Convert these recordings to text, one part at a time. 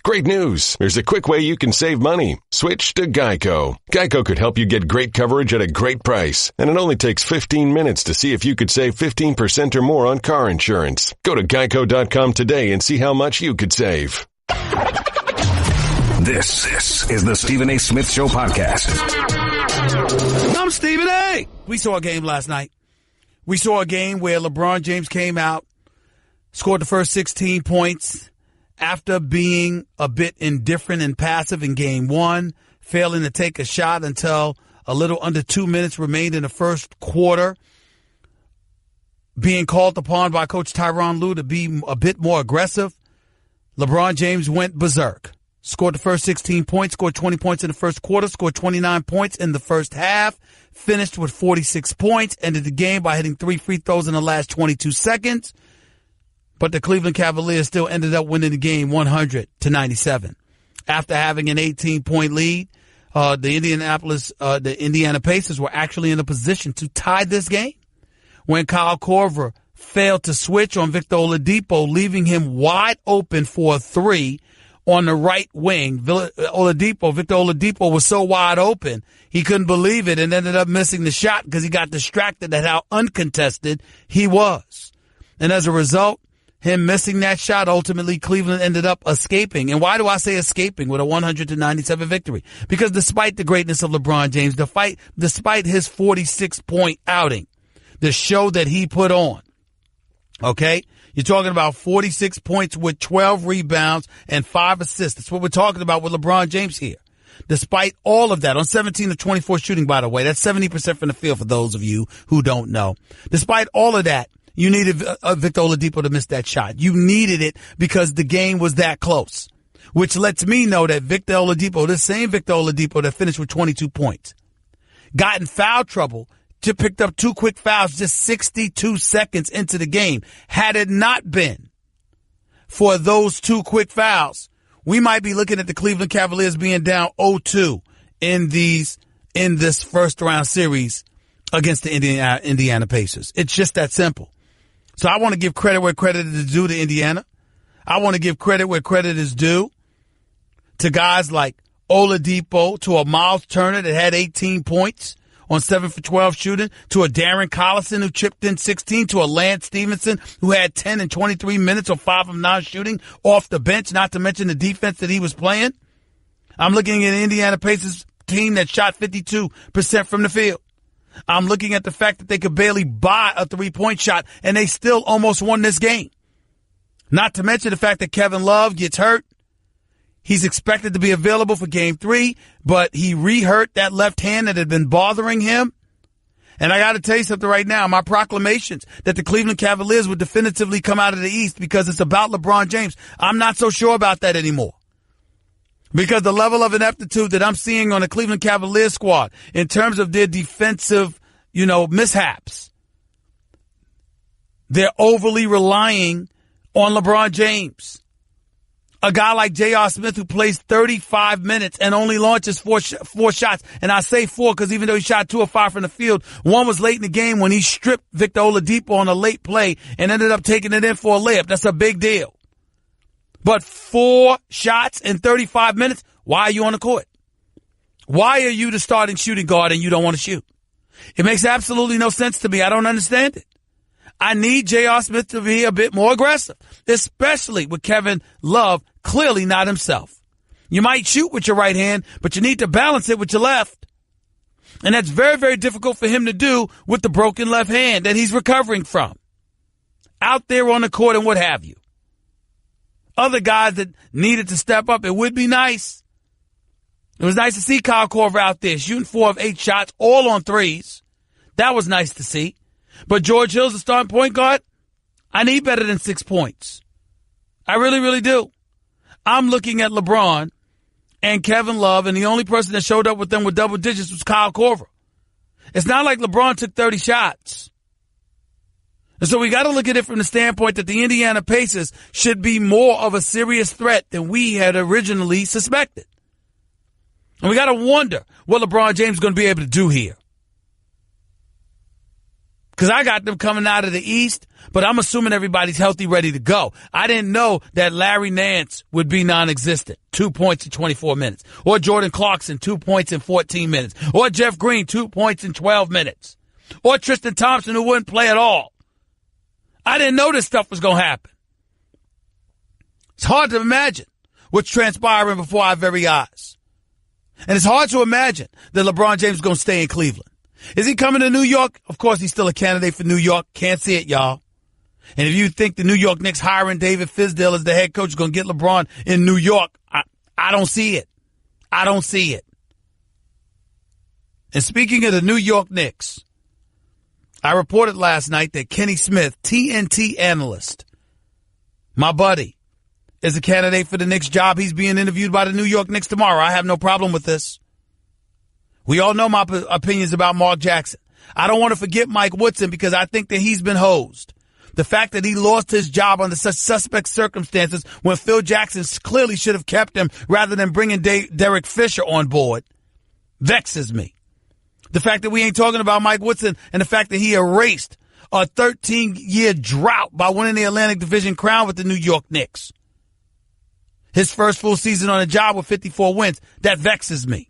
Great news. There's a quick way you can save money. Switch to Geico. Geico could help you get great coverage at a great price. And it only takes 15 minutes to see if you could save 15% or more on car insurance. Go to geico.com today and see how much you could save. This is the Stephen A. Smith Show podcast. I'm Stephen A. We saw a game last night. We saw a game where LeBron James came out, scored the first 16 points after being a bit indifferent and passive in game one, failing to take a shot until a little under 2 minutes remained in the first quarter, being called upon by Coach Tyronn Lue to be a bit more aggressive. LeBron James went berserk. Scored the first 16 points, scored 20 points in the first quarter, scored 29 points in the first half, finished with 46 points, ended the game by hitting 3 free throws in the last 22 seconds. But the Cleveland Cavaliers still ended up winning the game 100-97. After having an 18-point lead, the Indiana Pacers were actually in a position to tie this game when Kyle Korver failed to switch on Victor Oladipo, leaving him wide open for a three on the right wing. Victor Oladipo was so wide open, he couldn't believe it and ended up missing the shot because he got distracted at how uncontested he was. And as a result, him missing that shot, ultimately Cleveland ended up escaping. And why do I say escaping with a 100-97 victory? Because despite the greatness of LeBron James, despite his 46-point outing, the show that he put on, okay? You're talking about 46 points with 12 rebounds and 5 assists. That's what we're talking about with LeBron James here. Despite all of that, on 17 of 24 shooting, by the way, that's 70% from the field for those of you who don't know. Despite all of that, you needed Victor Oladipo to miss that shot. You needed it because the game was that close, which lets me know that Victor Oladipo, the same Victor Oladipo that finished with 22 points, got in foul trouble, just picked up 2 quick fouls just 62 seconds into the game. Had it not been for those 2 quick fouls, we might be looking at the Cleveland Cavaliers being down 0-2 in this first round series against the Indiana Pacers. It's just that simple. So I want to give credit where credit is due to Indiana. I want to give credit where credit is due to guys like Oladipo, to a Miles Turner that had 18 points on 7 for 12 shooting, to a Darren Collison who chipped in 16, to a Lance Stevenson who had 10 and 23 minutes or 5 of 9 shooting off the bench, not to mention the defense that he was playing. I'm looking at an Indiana Pacers team that shot 52% from the field. I'm looking at the fact that they could barely buy a 3-point shot, and they still almost won this game. Not to mention the fact that Kevin Love gets hurt. He's expected to be available for Game 3, but he re-hurt that left hand that had been bothering him. And I got to tell you something right now. My proclamations that the Cleveland Cavaliers would definitively come out of the East because it's about LeBron James, I'm not so sure about that anymore. Because the level of ineptitude that I'm seeing on the Cleveland Cavaliers squad in terms of their defensive, mishaps, they're overly relying on LeBron James. A guy like J.R. Smith who plays 35 minutes and only launches four shots. And I say 4 because even though he shot 2 of 5 from the field, one was late in the game when he stripped Victor Oladipo on a late play and ended up taking it in for a layup. That's a big deal. But 4 shots in 35 minutes, why are you on the court? Why are you the starting shooting guard and you don't want to shoot? It makes absolutely no sense to me. I don't understand it. I need J.R. Smith to be a bit more aggressive, especially with Kevin Love clearly not himself. You might shoot with your right hand, but you need to balance it with your left. And that's very, very difficult for him to do with the broken left hand that he's recovering from. Out there on the court and what have you. Other guys that needed to step up, it would be nice. It was nice to see Kyle Korver out there shooting 4 of 8 shots, all on threes. That was nice to see. But George Hill's the starting point guard. I need better than 6 points. I really, really do. I'm looking at LeBron and Kevin Love, and the only person that showed up with them with double digits was Kyle Korver. It's not like LeBron took 30 shots. And so we got to look at it from the standpoint that the Indiana Pacers should be more of a serious threat than we had originally suspected. And we got to wonder what LeBron James is going to be able to do here. Because I got them coming out of the East, but I'm assuming everybody's healthy, ready to go. I didn't know that Larry Nance would be non-existent, 2 points in 24 minutes. Or Jordan Clarkson, 2 points in 14 minutes. Or Jeff Green, 2 points in 12 minutes. Or Tristan Thompson, who wouldn't play at all. I didn't know this stuff was going to happen. It's hard to imagine what's transpiring before our very eyes. And it's hard to imagine that LeBron James is going to stay in Cleveland. Is he coming to New York? Of course, he's still a candidate for New York. Can't see it, y'all. And if you think the New York Knicks hiring David Fizdale as the head coach is going to get LeBron in New York, I don't see it. I don't see it. And speaking of the New York Knicks, I reported last night that Kenny Smith, TNT analyst, my buddy, is a candidate for the Knicks job. He's being interviewed by the New York Knicks tomorrow. I have no problem with this. We all know my opinions about Mark Jackson. I don't want to forget Mike Woodson because I think that he's been hosed. The fact that he lost his job under such suspect circumstances when Phil Jackson clearly should have kept him rather than bringing Derek Fisher on board vexes me. The fact that we ain't talking about Mike Woodson and the fact that he erased a 13-year drought by winning the Atlantic Division crown with the New York Knicks. His first full season on the job with 54 wins, that vexes me.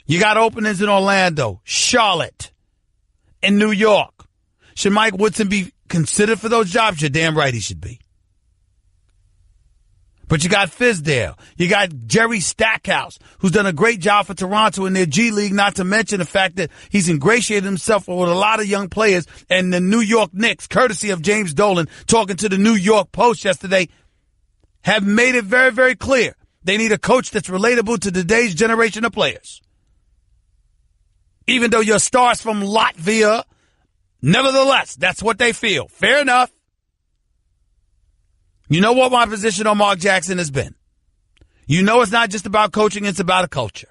You got openings in Orlando, Charlotte, and New York. Should Mike Woodson be considered for those jobs? You're damn right he should be. But you got Fizdale. You got Jerry Stackhouse, who's done a great job for Toronto in their G League, not to mention the fact that he's ingratiated himself with a lot of young players. And the New York Knicks, courtesy of James Dolan, talking to the New York Post yesterday, have made it very, very clear they need a coach that's relatable to today's generation of players. Even though your star's from Latvia, nevertheless, that's what they feel. Fair enough. You know what my position on Mark Jackson has been. You know it's not just about coaching, it's about a culture.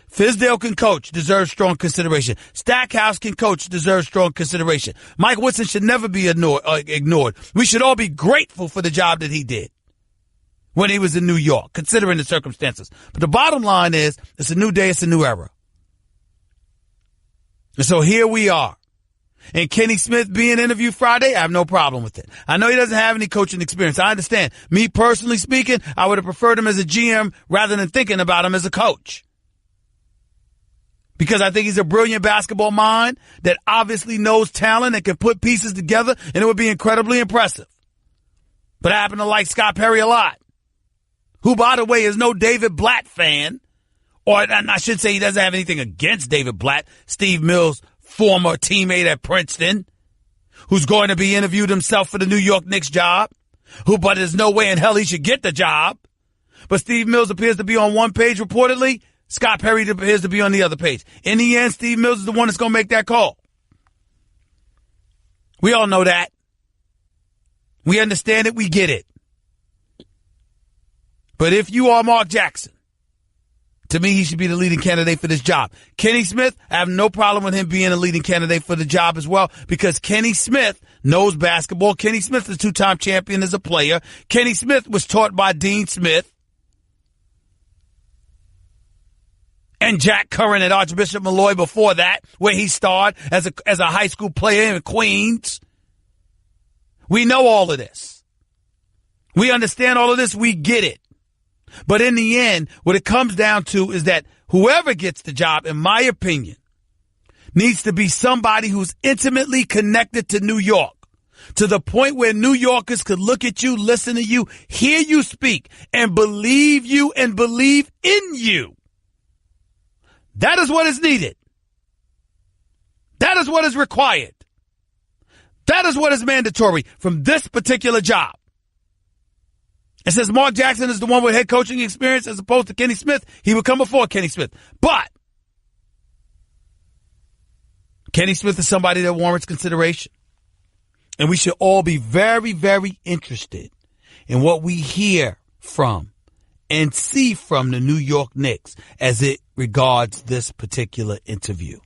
Fizdale can coach, deserves strong consideration. Stackhouse can coach, deserves strong consideration. Mike Woodson should never be ignored. We should all be grateful for the job that he did when he was in New York, considering the circumstances. But the bottom line is, it's a new day, it's a new era. And so here we are. And Kenny Smith being interviewed Friday, I have no problem with it. I know he doesn't have any coaching experience. I understand. Me personally speaking, I would have preferred him as a GM rather than thinking about him as a coach. Because I think he's a brilliant basketball mind that obviously knows talent and can put pieces together, and it would be incredibly impressive. But I happen to like Scott Perry a lot, who, by the way, is no David Blatt fan. And I should say he doesn't have anything against David Blatt, Steve Mills' former teammate at Princeton, who's going to be interviewed himself for the New York Knicks job, but there's no way in hell he should get the job. But Steve Mills appears to be on one page reportedly. Scott Perry appears to be on the other page. In the end, Steve Mills is the one that's going to make that call. We all know that. We understand it. We get it. But if you are Mark Jackson, to me, he should be the leading candidate for this job. Kenny Smith, I have no problem with him being a leading candidate for the job as well, because Kenny Smith knows basketball. Kenny Smith is a two-time champion as a player. Kenny Smith was taught by Dean Smith and Jack Curran at Archbishop Malloy before that, where he starred as a high school player in Queens. We know all of this. We understand all of this. We get it. But in the end, what it comes down to is that whoever gets the job, in my opinion, needs to be somebody who's intimately connected to New York, to the point where New Yorkers could look at you, listen to you, hear you speak, and believe you and believe in you. That is what is needed. That is what is required. That is what is mandatory from this particular job. And since Mark Jackson is the one with head coaching experience as opposed to Kenny Smith, he would come before Kenny Smith. But Kenny Smith is somebody that warrants consideration. And we should all be very, very interested in what we hear from and see from the New York Knicks as it regards this particular interview.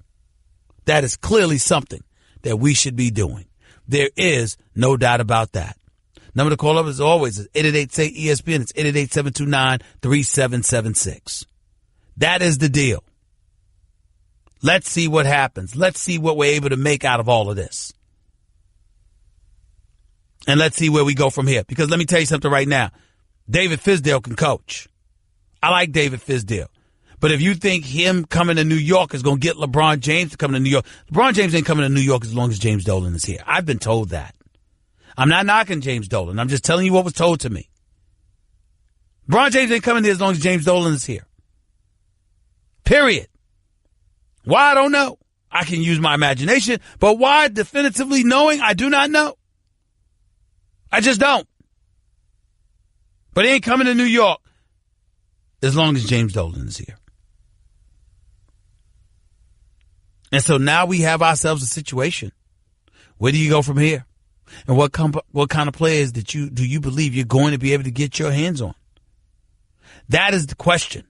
That is clearly something that we should be doing. There is no doubt about that. Number to call up as always is 888-SAY-ESPN. It's 888-729-3776. That is the deal. Let's see what happens. Let's see what we're able to make out of all of this. And let's see where we go from here. Because let me tell you something right now. David Fizdale can coach. I like David Fizdale. But if you think him coming to New York is going to get LeBron James to come to New York, LeBron James ain't coming to New York as long as James Dolan is here. I've been told that. I'm not knocking James Dolan. I'm just telling you what was told to me. LeBron James ain't coming here as long as James Dolan is here. Period. Why, I don't know. I can use my imagination, but why definitively knowing, I do not know. I just don't. But he ain't coming to New York as long as James Dolan is here. And so now we have ourselves a situation. Where do you go from here? And what kind of players do you believe you're going to be able to get your hands on? That is the question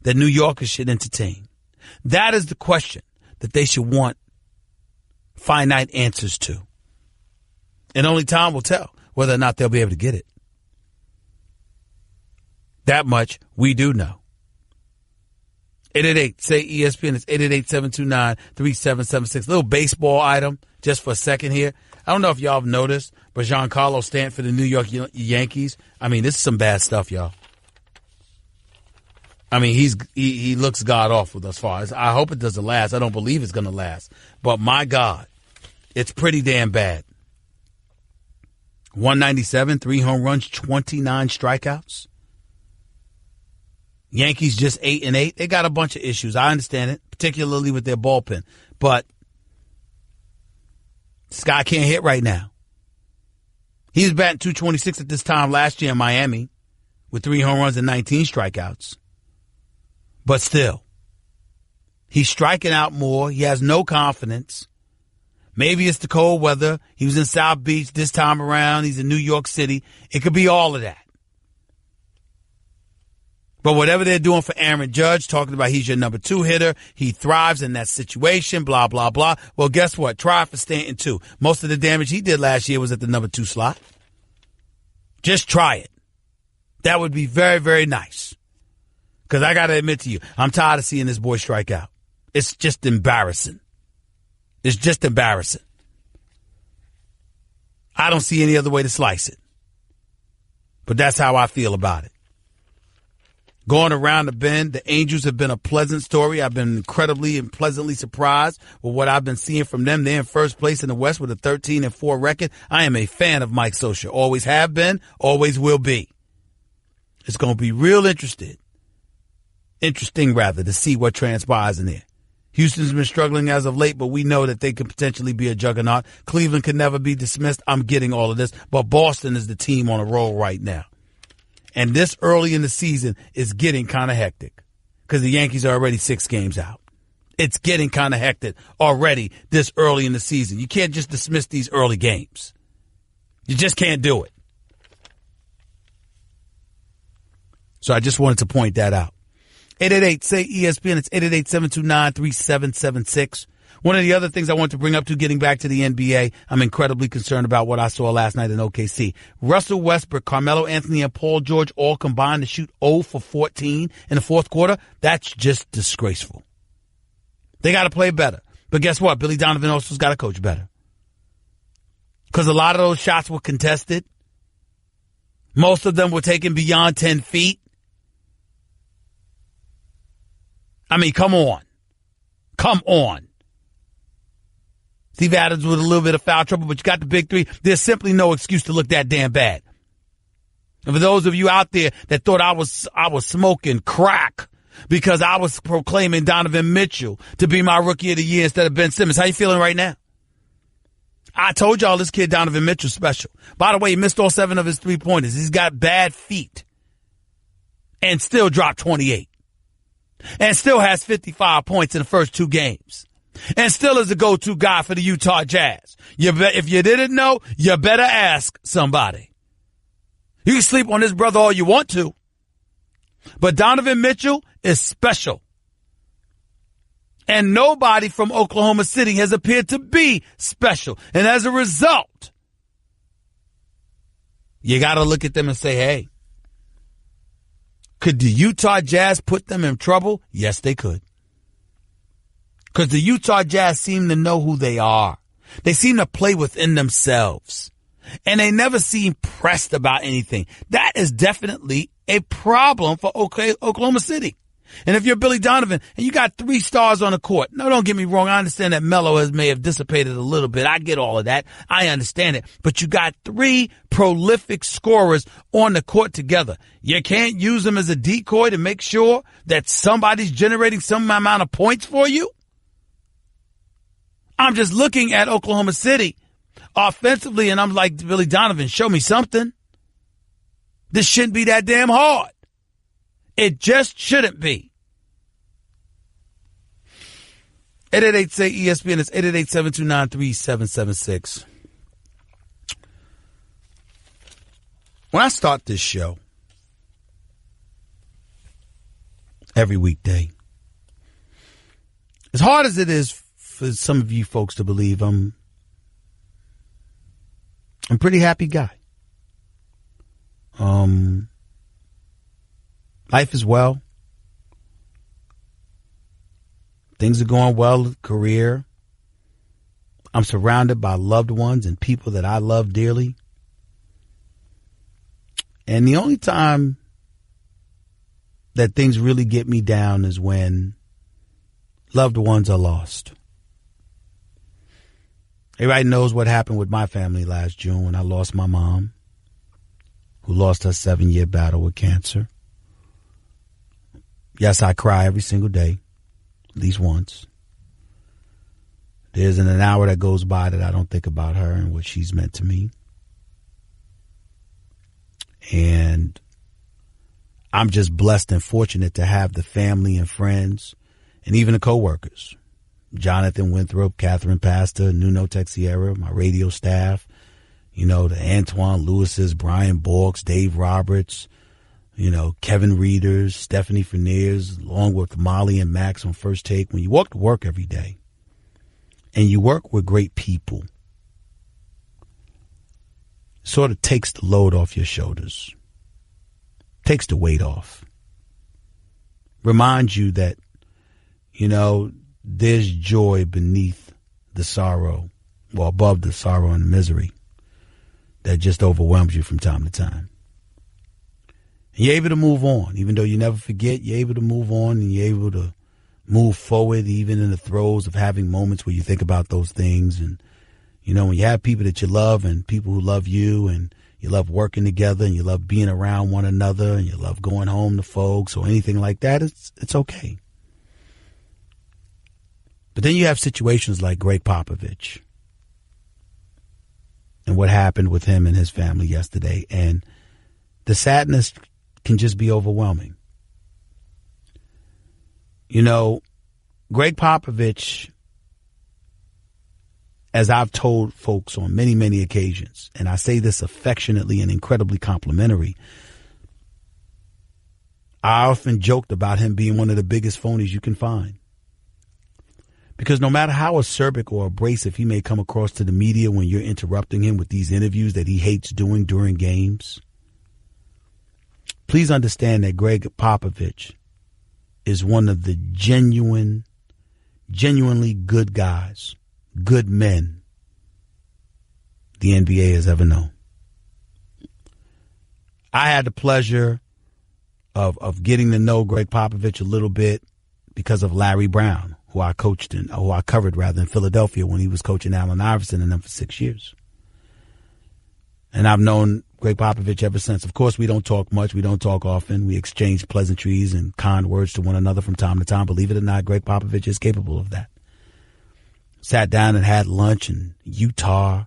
that New Yorkers should entertain. That is the question that they should want finite answers to. And only time will tell whether or not they'll be able to get it. That much we do know. 888, say ESPN. It's 888-729-3776. Little baseball item just for a second here. I don't know if y'all have noticed, but Giancarlo Stanton for the New York Yankees. I mean, this is some bad stuff, y'all. I mean, he looks god awful thus far. I hope it doesn't last. I don't believe it's going to last. But my God, it's pretty damn bad. 197, 3 home runs, 29 strikeouts. Yankees just 8-8. They got a bunch of issues. I understand it, particularly with their bullpen. But this guy can't hit right now. He was batting .226 at this time last year in Miami with 3 home runs and 19 strikeouts. But still, he's striking out more. He has no confidence. Maybe it's the cold weather. He was in South Beach this time around. He's in New York City. It could be all of that. But whatever they're doing for Aaron Judge, talking about he's your number 2 hitter, he thrives in that situation, blah, blah, blah. Well, guess what? Try for Stanton, too. Most of the damage he did last year was at the number 2 slot. Just try it. That would be very, very nice. Because I got to admit to you, I'm tired of seeing this boy strike out. It's just embarrassing. It's just embarrassing. I don't see any other way to slice it. But that's how I feel about it. Going around the bend, the Angels have been a pleasant story. I've been incredibly and pleasantly surprised with what I've been seeing from them. They're in first place in the West with a 13-4 record. I am a fan of Mike Scioscia. Always have been, always will be. It's going to be real interesting to see what transpires in there. Houston's been struggling as of late, but we know that they could potentially be a juggernaut. Cleveland can never be dismissed. I'm getting all of this. But Boston is the team on a roll right now. And this early in the season is getting kind of hectic because the Yankees are already 6 games out. It's getting kind of hectic already this early in the season. You can't just dismiss these early games. You just can't do it. So I just wanted to point that out. 888, say ESPN. It's 888-729-3776. One of the other things I want to bring up to getting back to the NBA, I'm incredibly concerned about what I saw last night in OKC. Russell Westbrook, Carmelo Anthony, and Paul George all combined to shoot 0 for 14 in the fourth quarter. That's just disgraceful. They got to play better. But guess what? Billy Donovan also's got to coach better. Because a lot of those shots were contested. Most of them were taken beyond 10 feet. I mean, come on. Come on. Steve Adams with a little bit of foul trouble, but you got the big 3. There's simply no excuse to look that damn bad. And for those of you out there that thought I was smoking crack because I was proclaiming Donovan Mitchell to be my rookie of the year instead of Ben Simmons, how you feeling right now? I told y'all this kid Donovan Mitchell's special. By the way, he missed all 7 of his 3-pointers. He's got bad feet and still dropped 28 and still has 55 points in the first 2 games. And still is the go-to guy for the Utah Jazz. If you didn't know, you better ask somebody. You can sleep on this brother all you want to. But Donovan Mitchell is special. And nobody from Oklahoma City has appeared to be special. And as a result, you got to look at them and say, hey, could the Utah Jazz put them in trouble? Yes, they could. Because the Utah Jazz seem to know who they are. They seem to play within themselves. And they never seem pressed about anything. That is definitely a problem for Oklahoma City. And if you're Billy Donovan and you got 3 stars on the court, no, don't get me wrong. I understand that Melo may have dissipated a little bit. I get all of that. I understand it. But you got 3 prolific scorers on the court together. You can't use them as a decoy to make sure that somebody's generating some amount of points for you. I'm just looking at Oklahoma City offensively, and I'm like, Billy Donovan, show me something. This shouldn't be that damn hard. It just shouldn't be. 888-SAY-ESPN is 888-729-3776. When I start this show every weekday, as hard as it is for some of you folks to believe, I'm a pretty happy guy. Life is well. Things are going well, career. I'm surrounded by loved ones and people that I love dearly. And the only time that things really get me down is when loved ones are lost. Everybody knows what happened with my family last June when I lost my mom, who lost her 7-year battle with cancer. Yes, I cry every single day, at least once. There isn't an hour that goes by that I don't think about her and what she's meant to me. And I'm just blessed and fortunate to have the family and friends and even the coworkers. Jonathan Winthrop, Catherine Pastor, Nuno Texiera, my radio staff, the Antoine Lewises, Brian Borks, Dave Roberts, Kevin Reeders, Stephanie Furniers, along with Molly and Max on First Take. When you walk to work every day and you work with great people, it sort of takes the load off your shoulders, takes the weight off, reminds you that, there's joy beneath the sorrow, well, above the sorrow and the misery that just overwhelms you from time to time. And you're able to move on. Even though you never forget, you're able to move on and you're able to move forward even in the throes of having moments where you think about those things. And, when you have people that you love and people who love you and you love working together and you love being around one another and you love going home to folks or anything like that, it's okay. But then you have situations like Greg Popovich and what happened with him and his family yesterday. And the sadness can just be overwhelming. Greg Popovich, as I've told folks on many, many occasions, and I say this affectionately and incredibly complimentary, I often joked about him being one of the biggest phonies you can find. Because no matter how acerbic or abrasive he may come across to the media when you're interrupting him with these interviews that he hates doing during games, please understand that Greg Popovich is one of the genuinely good guys, good men the NBA has ever known. I had the pleasure of getting to know Greg Popovich a little bit because of Larry Brown, who I covered in Philadelphia when he was coaching Allen Iverson and them for 6 years. And I've known Greg Popovich ever since. Of course, we don't talk much. We don't talk often. We exchange pleasantries and kind words to one another from time to time. Believe it or not, Greg Popovich is capable of that. Sat down and had lunch in Utah.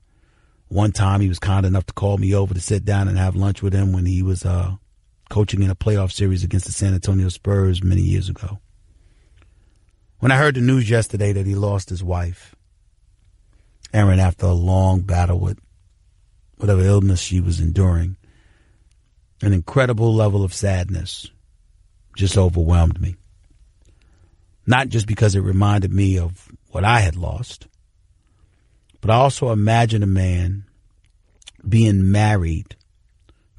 One time he was kind enough to call me over to sit down and have lunch with him when he was coaching in a playoff series against the San Antonio Spurs many years ago. When I heard the news yesterday that he lost his wife, Erin, after a long battle with whatever illness she was enduring, an incredible level of sadness just overwhelmed me. Not just because it reminded me of what I had lost, but I also imagined a man being married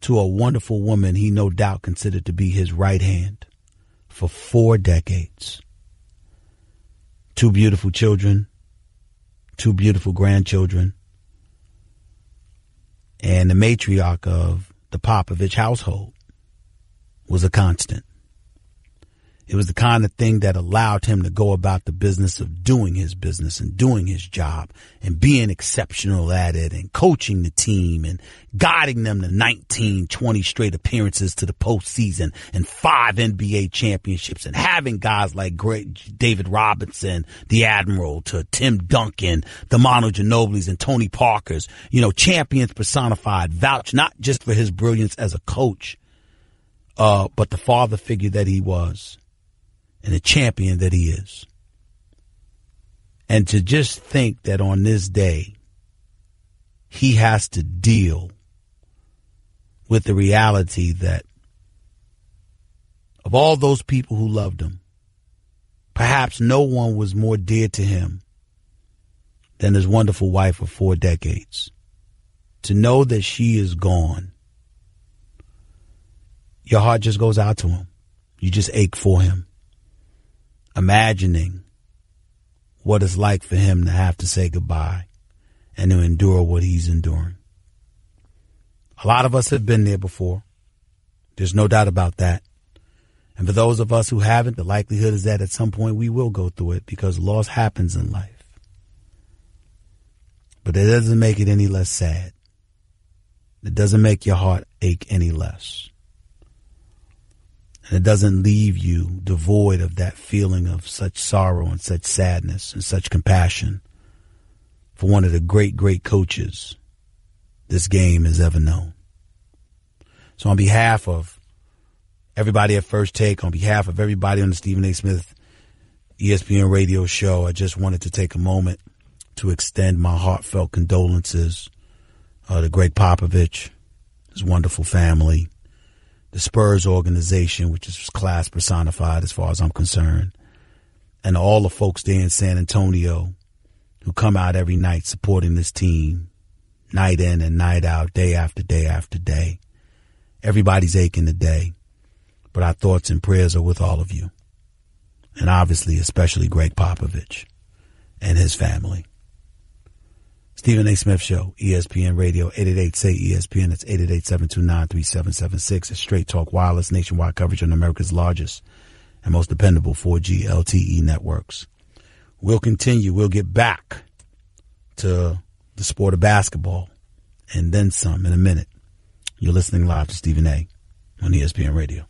to a wonderful woman he no doubt considered to be his right hand for 4 decades. 2 beautiful children, 2 beautiful grandchildren, and the matriarch of the Popovich household was a constant. It was the kind of thing that allowed him to go about the business of doing his business and doing his job and being exceptional at it and coaching the team and guiding them to 19, 20 straight appearances to the postseason and 5 NBA championships and having guys like great David Robinson, the Admiral, to Tim Duncan, the Manu Ginobili's and Tony Parker's, champions personified, vouch not just for his brilliance as a coach, but the father figure that he was. And the champion that he is. And to just think that on this day, he has to deal with the reality that of all those people who loved him, perhaps no one was more dear to him than his wonderful wife of 4 decades. To know that she is gone, your heart just goes out to him. You just ache for him. Imagining what it's like for him to have to say goodbye and to endure what he's enduring. A lot of us have been there before. There's no doubt about that. And for those of us who haven't, the likelihood is that at some point we will go through it because loss happens in life. But it doesn't make it any less sad. It doesn't make your heart ache any less. And it doesn't leave you devoid of that feeling of such sorrow and such sadness and such compassion for one of the great, great coaches this game has ever known. So on behalf of everybody at First Take, on behalf of everybody on the Stephen A. Smith ESPN radio show, I just wanted to take a moment to extend my heartfelt condolences to Greg Popovich, his wonderful family, the Spurs organization, which is class personified as far as I'm concerned, and all the folks there in San Antonio who come out every night supporting this team, night in and night out, day after day after day. Everybody's aching today, but our thoughts and prayers are with all of you. And obviously, especially Greg Popovich and his family. Stephen A. Smith Show, ESPN Radio, 888-SAY-ESPN. That's 888-729-3776. It's Straight Talk Wireless, nationwide coverage on America's largest and most dependable 4G LTE networks. We'll continue. We'll get back to the sport of basketball and then some in a minute. You're listening live to Stephen A. on ESPN Radio.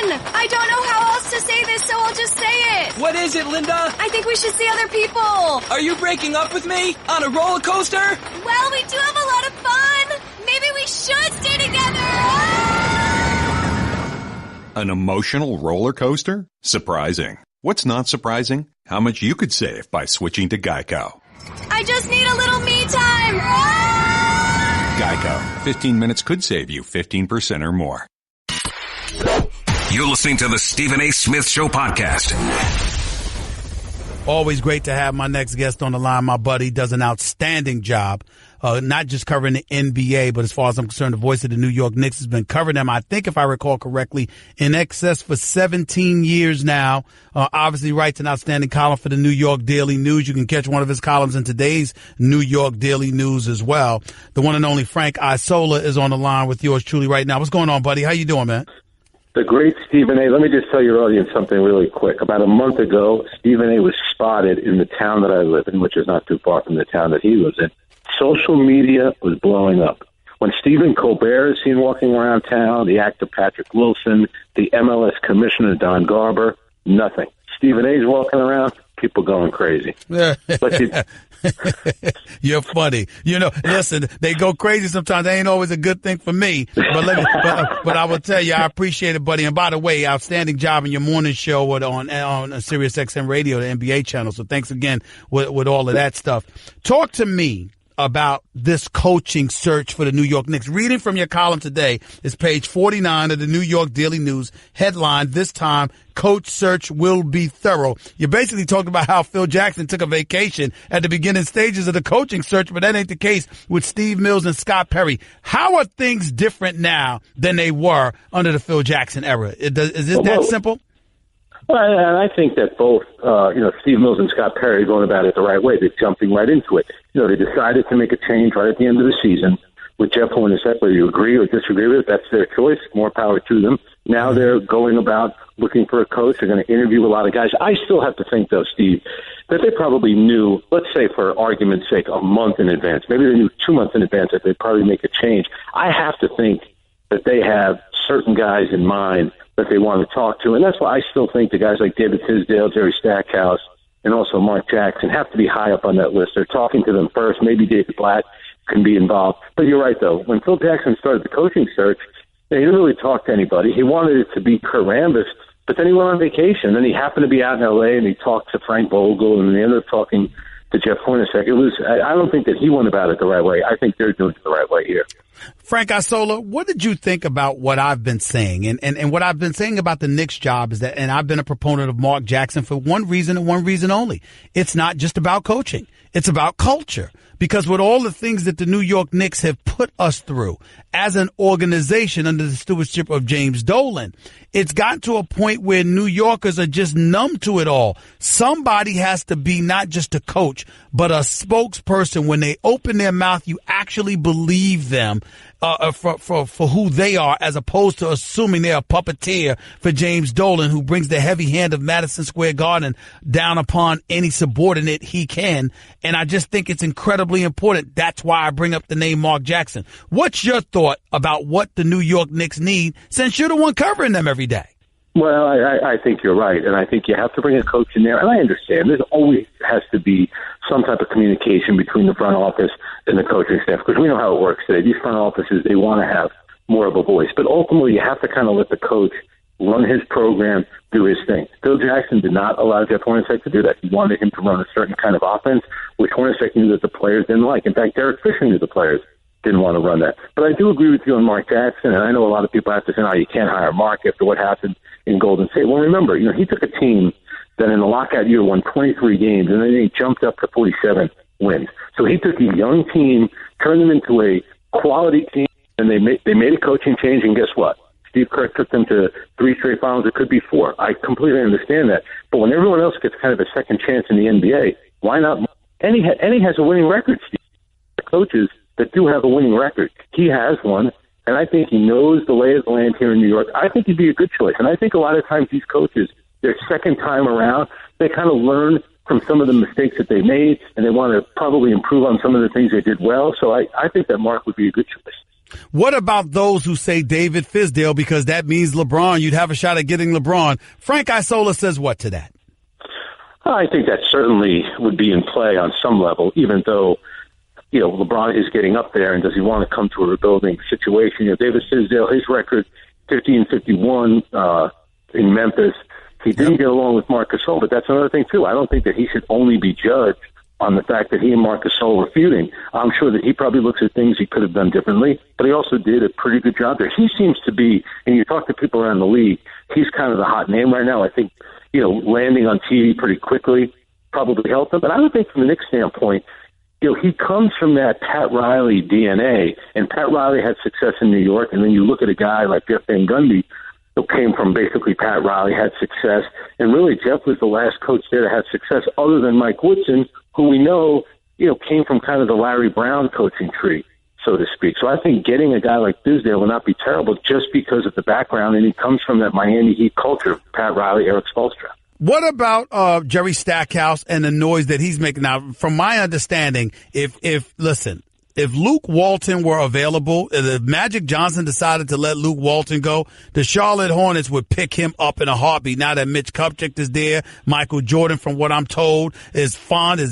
I don't know how else to say this, so I'll just say it. What is it, Linda? I think we should see other people. Are you breaking up with me? On a roller coaster? Well, we do have a lot of fun. Maybe we should stay together. An emotional roller coaster? Surprising. What's not surprising? How much you could save by switching to Geico. I just need a little me time. Geico. 15 minutes could save you 15% or more. You're listening to the Stephen A. Smith Show podcast. Always great to have my next guest on the line. My buddy does an outstanding job, not just covering the NBA, but as far as I'm concerned, the voice of the New York Knicks has been covering them, I think, if I recall correctly, in excess for 17 years now. Obviously writes an outstanding column for the New York Daily News. You can catch one of his columns in today's New York Daily News as well. The one and only Frank Isola is on the line with yours truly right now. What's going on, buddy? How you doing, man? The great Stephen A. Let me just tell your audience something really quick. About a month ago, Stephen A. was spotted in the town that I live in, which is not too far from the town that he lives in. Social media was blowing up. When Stephen Colbert is seen walking around town, the actor Patrick Wilson, the MLS commissioner Don Garber, Nothing. Stephen A's walking around, people going crazy. You're funny. Listen, they go crazy sometimes. That ain't always a good thing for me. But I will tell you, I appreciate it, buddy. And by the way, outstanding job in your morning show on Sirius XM Radio, the NBA channel. So thanks again with all of that stuff. Talk to me about this coaching search for the New York Knicks. Reading from your column today is page 49 of the New York Daily News. Headline, this time, coach search will be thorough. You basically talked about how Phil Jackson took a vacation at the beginning stages of the coaching search, but that ain't the case with Steve Mills and Scott Perry. How are things different now than they were under the Phil Jackson era? Is it that simple? Well, and I think that both, Steve Mills and Scott Perry are going about it the right way. They're jumping right into it. They decided to make a change right at the end of the season with Jeff Hornacek. Whether you agree or disagree with it, that's their choice. More power to them. Now they're going about looking for a coach. They're going to interview a lot of guys. I still have to think, though, Steve, that they probably knew, let's say for argument's sake, a month in advance. Maybe they knew 2 months in advance that they'd probably make a change. I have to think that they have certain guys in mind that they want to talk to. And that's why I still think the guys like David Tisdale, Jerry Stackhouse, and also Mark Jackson have to be high up on that list. They're talking to them first. Maybe David Blatt can be involved. But you're right, though. When Phil Jackson started the coaching search, he didn't really talk to anybody. He wanted it to be Kurt Rambis, but then he went on vacation. Then he happened to be out in L.A., and he talked to Frank Vogel, and they ended up talking to Jeff Hornacek. I don't think that he went about it the right way. I think they're doing it the right way here. Frank Isola, what did you think about what I've been saying? And what I've been saying about the Knicks job is that, and I've been a proponent of Mark Jackson for one reason and one reason only. It's not just about coaching. It's about culture. Because with all the things that the New York Knicks have put us through as an organization under the stewardship of James Dolan, it's gotten to a point where New Yorkers are just numb to it all. Somebody has to be not just a coach, but a spokesperson. When they open their mouth, you actually believe them for who they are, as opposed to assuming they're a puppeteer for James Dolan, who brings the heavy hand of Madison Square Garden down upon any subordinate he can. And I just think it's incredibly important. That's why I bring up the name Mark Jackson. What's your thought about what the New York Knicks need, since you're the one covering them every day? Well, I think you're right, and I think you have to bring a coach in there. And I understand there always has to be some type of communication between the front office and the coaching staff, because we know how it works today. These front offices, they want to have more of a voice. But ultimately, you have to kind of let the coach run his program, do his thing. Phil Jackson did not allow Jeff Hornacek to do that. He wanted him to run a certain kind of offense, which Hornacek knew that the players didn't like. In fact, Derek Fisher knew the players didn't want to run that. But I do agree with you on Mark Jackson, and I know a lot of people have to say, you can't hire Mark after what happened in Golden State. Well, remember, he took a team that in the lockout year won 23 games, and then he jumped up to 47 wins. So he took a young team, turned them into a quality team, and they made a coaching change, and guess what? Steve Kerr took them to 3 straight finals. It could be 4. I completely understand that. But when everyone else gets kind of a second chance in the NBA, why not? And he has a winning record, Steve. Coaches that do have a winning record. He has one, and I think he knows the lay of the land here in New York. I think he'd be a good choice. And I think a lot of times these coaches, their second time around, they kind of learn from some of the mistakes that they made, and they want to probably improve on some of the things they did well. So I think that Mark would be a good choice. What about those who say David Fisdale, because that means LeBron? You'd have a shot at getting LeBron. Frank Isola says what to that? I think that certainly would be in play on some level, even though LeBron is getting up there, and does he want to come to a rebuilding situation? David Fisdale, his record, 50-51 in Memphis. He didn't get along with Marc Gasol, but that's another thing, too. I don't think that he should only be judged on the fact that he and Marc Gasol were feuding. I'm sure that he probably looks at things he could have done differently, but he also did a pretty good job there. He seems to be, and you talk to people around the league, he's kind of the hot name right now. I think, landing on TV pretty quickly probably helped him. But I don't think from the Knicks standpoint, he comes from that Pat Riley DNA, and Pat Riley had success in New York, and then you look at a guy like Jeff Van Gundy, who came from basically Pat Riley, had success, and really Jeff was the last coach there to have success other than Mike Woodson, who we know, came from kind of the Larry Brown coaching tree, so to speak. So I think getting a guy like Tisdale will not be terrible just because of the background, and he comes from that Miami Heat culture, Pat Riley, Eric Spoelstra. What about Jerry Stackhouse and the noise that he's making? Now, from my understanding, if If Luke Walton were available, if Magic Johnson decided to let Luke Walton go, the Charlotte Hornets would pick him up in a heartbeat. Now that Mitch Kupchak is there, Michael Jordan, from what I'm told, is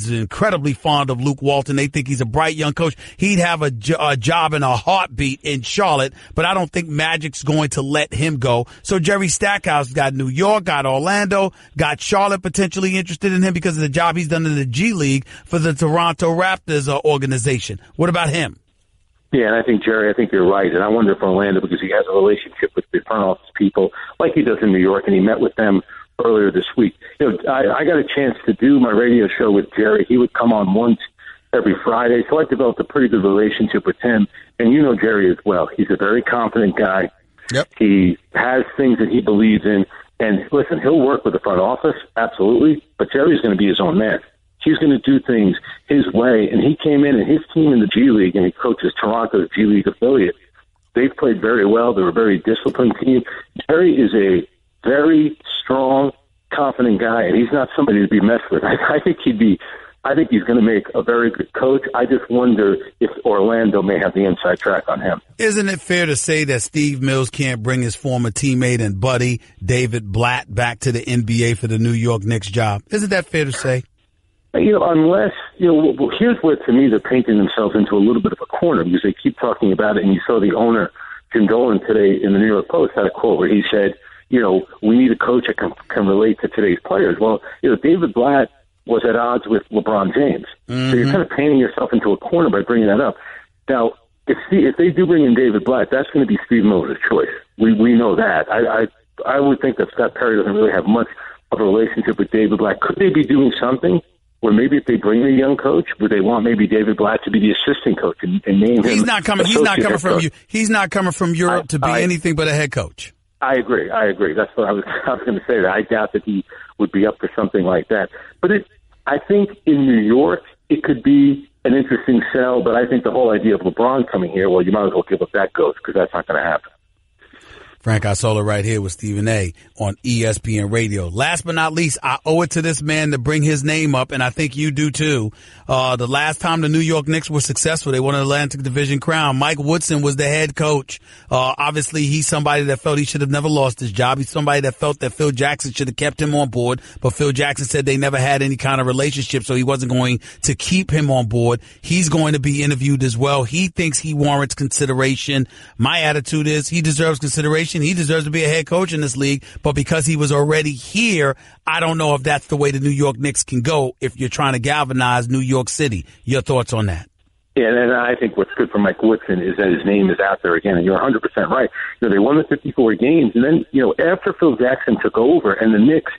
incredibly fond of Luke Walton. They think he's a bright young coach. He'd have a job in a heartbeat in Charlotte, but I don't think Magic's going to let him go. So Jerry Stackhouse got New York, got Orlando, got Charlotte potentially interested in him because of the job he's done in the G League for the Toronto Raptors organization. What about him? Yeah, and I think, Jerry, I think you're right. And I wonder if Orlando, because he has a relationship with the front office people like he does in New York, and he met with them earlier this week. I got a chance to do my radio show with Jerry. He would come on once every Friday, so I developed a pretty good relationship with him. And you know Jerry as well. He's a very confident guy. Yep. He has things that he believes in. And listen, he'll work with the front office, absolutely, but Jerry's going to be his own man. He's going to do things his way, and he came in, and his team in the G League, and he coaches Toronto's G League affiliate. They've played very well. They're a very disciplined team. Jerry is a very strong, confident guy, and he's not somebody to be messed with. I think he's going to make a very good coach. I just wonder if Orlando may have the inside track on him. Isn't it fair to say that Steve Mills can't bring his former teammate and buddy, David Blatt, back to the NBA for the New York Knicks job? Isn't that fair to say? Unless, here's where, to me, they're painting themselves into a little bit of a corner because they keep talking about it. And you saw the owner, Jim Dolan, today in the New York Post had a quote where he said, we need a coach that can relate to today's players. Well, David Blatt was at odds with LeBron James. Mm-hmm. So you're kind of painting yourself into a corner by bringing that up. Now, if they do bring in David Blatt, that's going to be Steve Mills' choice. We know that. I would think that Scott Perry doesn't really have much of a relationship with David Blatt. Could they be doing something where maybe if they bring in a young coach, would they want maybe David Blatt to be the assistant coach and name him? He's not coming from you. He's not coming from Europe to be anything but a head coach. I agree. That's what I was going to say. That I doubt that he would be up for something like that. But I think in New York it could be an interesting sell. But I think the whole idea of LeBron coming here, well, you might as well give up that ghost because that's not going to happen. Frank Isola right here with Stephen A. on ESPN Radio. Last but not least, I owe it to this man to bring his name up, and I think you do too. The last time the New York Knicks were successful, they won an Atlantic Division crown. Mike Woodson was the head coach. Obviously, he's somebody that felt he should have never lost his job. He's somebody that felt that Phil Jackson should have kept him on board, but Phil Jackson said they never had any kind of relationship, so he wasn't going to keep him on board. He's going to be interviewed as well. He thinks he warrants consideration. My attitude is he deserves consideration. He deserves to be a head coach in this league, but because he was already here, I don't know if that's the way the New York Knicks can go if you're trying to galvanize New York City. Your thoughts on that? Yeah, and I think what's good for Mike Woodson is that his name is out there again, and you're 100% right. They won the 54 games, and then, after Phil Jackson took over and the Knicks,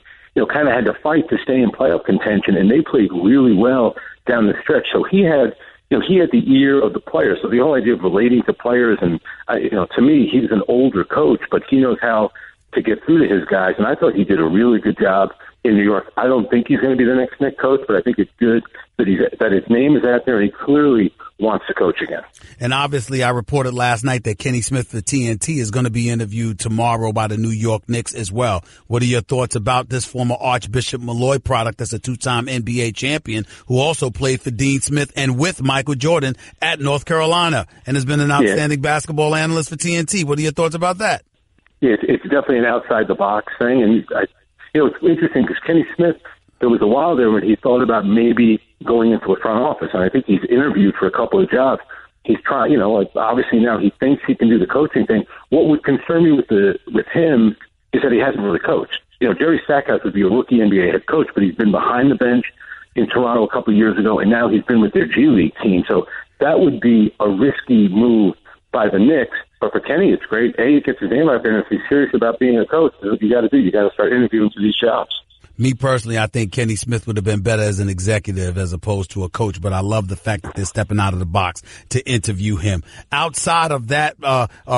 kind of had to fight to stay in playoff contention, and they played really well down the stretch. So he had the ear of the players. So the whole idea of relating to players, and to me, he's an older coach, but he knows how to get through to his guys. And I thought he did a really good job in New York. I don't think he's going to be the next Knicks coach, but I think it's good that his name is out there, and he clearly wants to coach again. And obviously, I reported last night that Kenny Smith for TNT is going to be interviewed tomorrow by the New York Knicks as well. What are your thoughts about this former Archbishop Malloy product that's a two-time NBA champion who also played for Dean Smith and with Michael Jordan at North Carolina and has been an outstanding basketball analyst for TNT? What are your thoughts about that? Yeah, it's definitely an outside-the-box thing. And, it's interesting because Kenny Smith, there was a while there when he thought about maybe going into a front office, and I think he's interviewed for a couple of jobs. He's trying, obviously now he thinks he can do the coaching thing. What would concern me with him is that he hasn't really coached. Jerry Stackhouse would be a rookie NBA head coach, but he's been behind the bench in Toronto a couple of years ago, and now he's been with their G League team. So that would be a risky move by the Knicks. But for Kenny, it's great. It gets his name out there, and if he's serious about being a coach, that's what you got to do. You got to start interviewing for these jobs. Me personally, I think Kenny Smith would have been better as an executive as opposed to a coach, but I love the fact that they're stepping out of the box to interview him. Outside of that,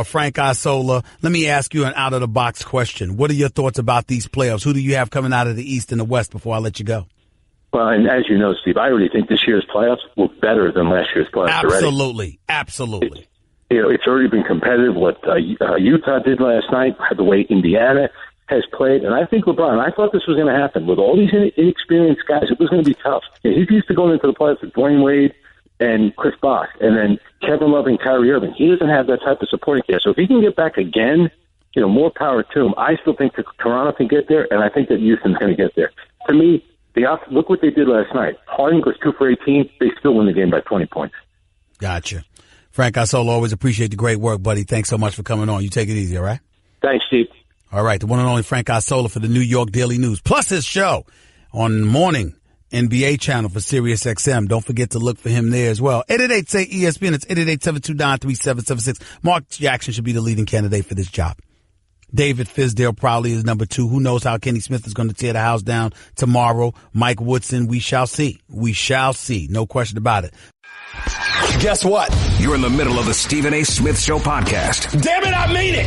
Frank Isola, let me ask you an out-of-the-box question. What are your thoughts about these playoffs? Who do you have coming out of the East and the West before I let you go? Well, and as you know, Steve, I already think this year's playoffs were better than last year's playoffs already. Absolutely. It's already been competitive. What Utah did last night, the way Indiana has played, and I think LeBron, I thought this was going to happen. With all these inexperienced guys, it was going to be tough. He's used to going into the playoffs with Dwayne Wade, and Chris Bosh, and then Kevin Love and Kyrie Irving. He doesn't have that type of supporting cast. So if he can get back again, more power to him. I still think that Toronto can get there, and I think that Houston's going to get there. To me, look what they did last night. Harden was 2 for 18. They still win the game by 20 points. Gotcha. Frank Isola, always appreciate the great work, buddy. Thanks so much for coming on. You take it easy, all right? Thanks, Steve. All right, the one and only Frank Isola for the New York Daily News, plus his show on morning NBA channel for Sirius XM. Don't forget to look for him there as well. 888-SAY-ESPN. It's 888-729-3776. Mark Jackson should be the leading candidate for this job. David Fizdale probably is number 2. Who knows how Kenny Smith is going to tear the house down tomorrow? Mike Woodson, we shall see. We shall see. No question about it. Guess what? You're in the middle of the Stephen A. Smith Show podcast. Damn it, I mean it!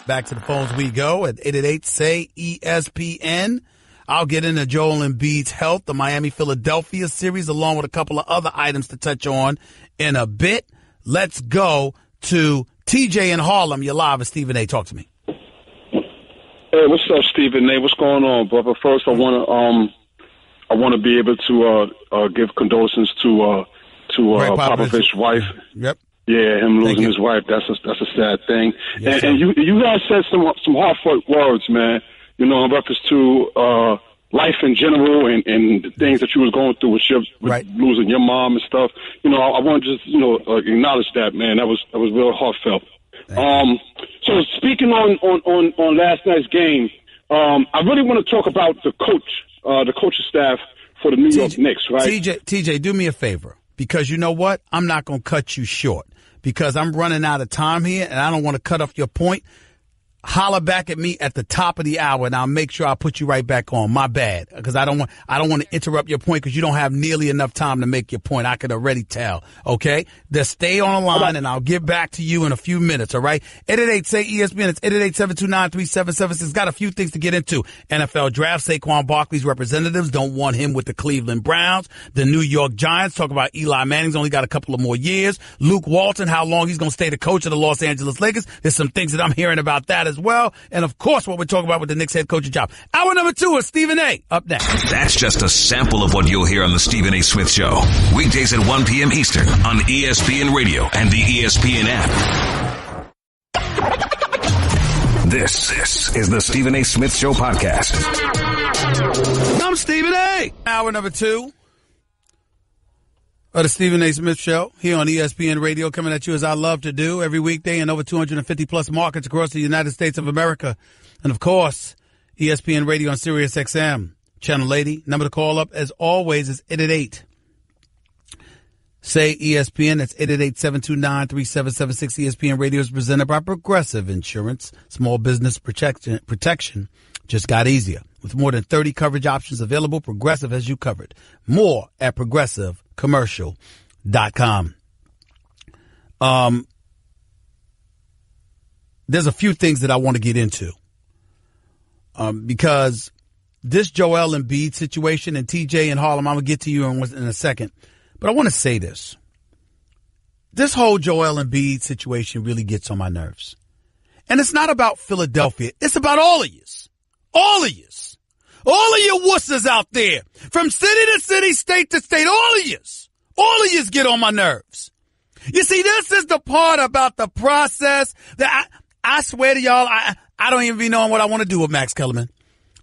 Back to the phones we go at 888-SAY-ESPN. I'll get into Joel Embiid's health, the Miami-Philadelphia series, along with a couple of other items to touch on in a bit. Let's go to TJ in Harlem. You're live with Stephen A. Talk to me. Hey, what's up, Stephen A? What's going on, brother? First, I want to be able to give condolences to Popovich's wife. Yep. Yeah, him losing his wife. That's a sad thing. Yes, and you guys said some heartfelt words, man. In reference to life in general and the things that you was going through with losing your mom and stuff. I want to just acknowledge that, man. That was real heartfelt. So speaking on last night's game, I really want to talk about the coaching staff for the New York Knicks, right? TJ, do me a favor, because you know what? I'm not going to cut you short because I'm running out of time here and I don't want to cut off your point. Holler back at me at the top of the hour, and I'll make sure I put you right back on. My bad, because I don't want to interrupt your point because you don't have nearly enough time to make your point. I could already tell. Okay, just stay on the line, and I'll get back to you in a few minutes. All right, 888-SAY-ESPN. It's 888-729-3776. Got a few things to get into. NFL draft. Saquon Barkley's representatives don't want him with the Cleveland Browns. The New York Giants talk about Eli Manning's only got a couple of more years. Luke Walton, how long he's going to stay the coach of the Los Angeles Lakers. There's some things that I'm hearing about that as well. And of course, what we're talking about with the Knicks head coaching job. Hour number 2 is Stephen A. Up next. That's just a sample of what you'll hear on the Stephen A. Smith Show. Weekdays at 1 p.m. Eastern on ESPN Radio and the ESPN app. This is the Stephen A. Smith Show podcast. I'm Stephen A. Hour number 2 of the Stephen A. Smith Show here on ESPN Radio, coming at you as I love to do every weekday in over 250-plus markets across the United States of America. And, of course, ESPN Radio on Sirius XM. Channel 80. Number to call up, as always, is 888-SAY-ESPN. That's 888-729-3776. ESPN Radio is presented by Progressive Insurance. Small business protection just got easier. With more than 30 coverage options available, Progressive has you covered. More at ProgressiveCommercial.com. There's a few things that I want to get into because this Joel Embiid situation, and TJ in Harlem, I'm going to get to you in a second. But I want to say this. This whole Joel Embiid situation really gets on my nerves. And it's not about Philadelphia. It's about all of yous. All of yous. All of you wusses out there. From city to city, state to state. All of yous. All of yous get on my nerves. You see, this is the part about the process that I swear to y'all, I don't even be knowing what I want to do with Max Kellerman.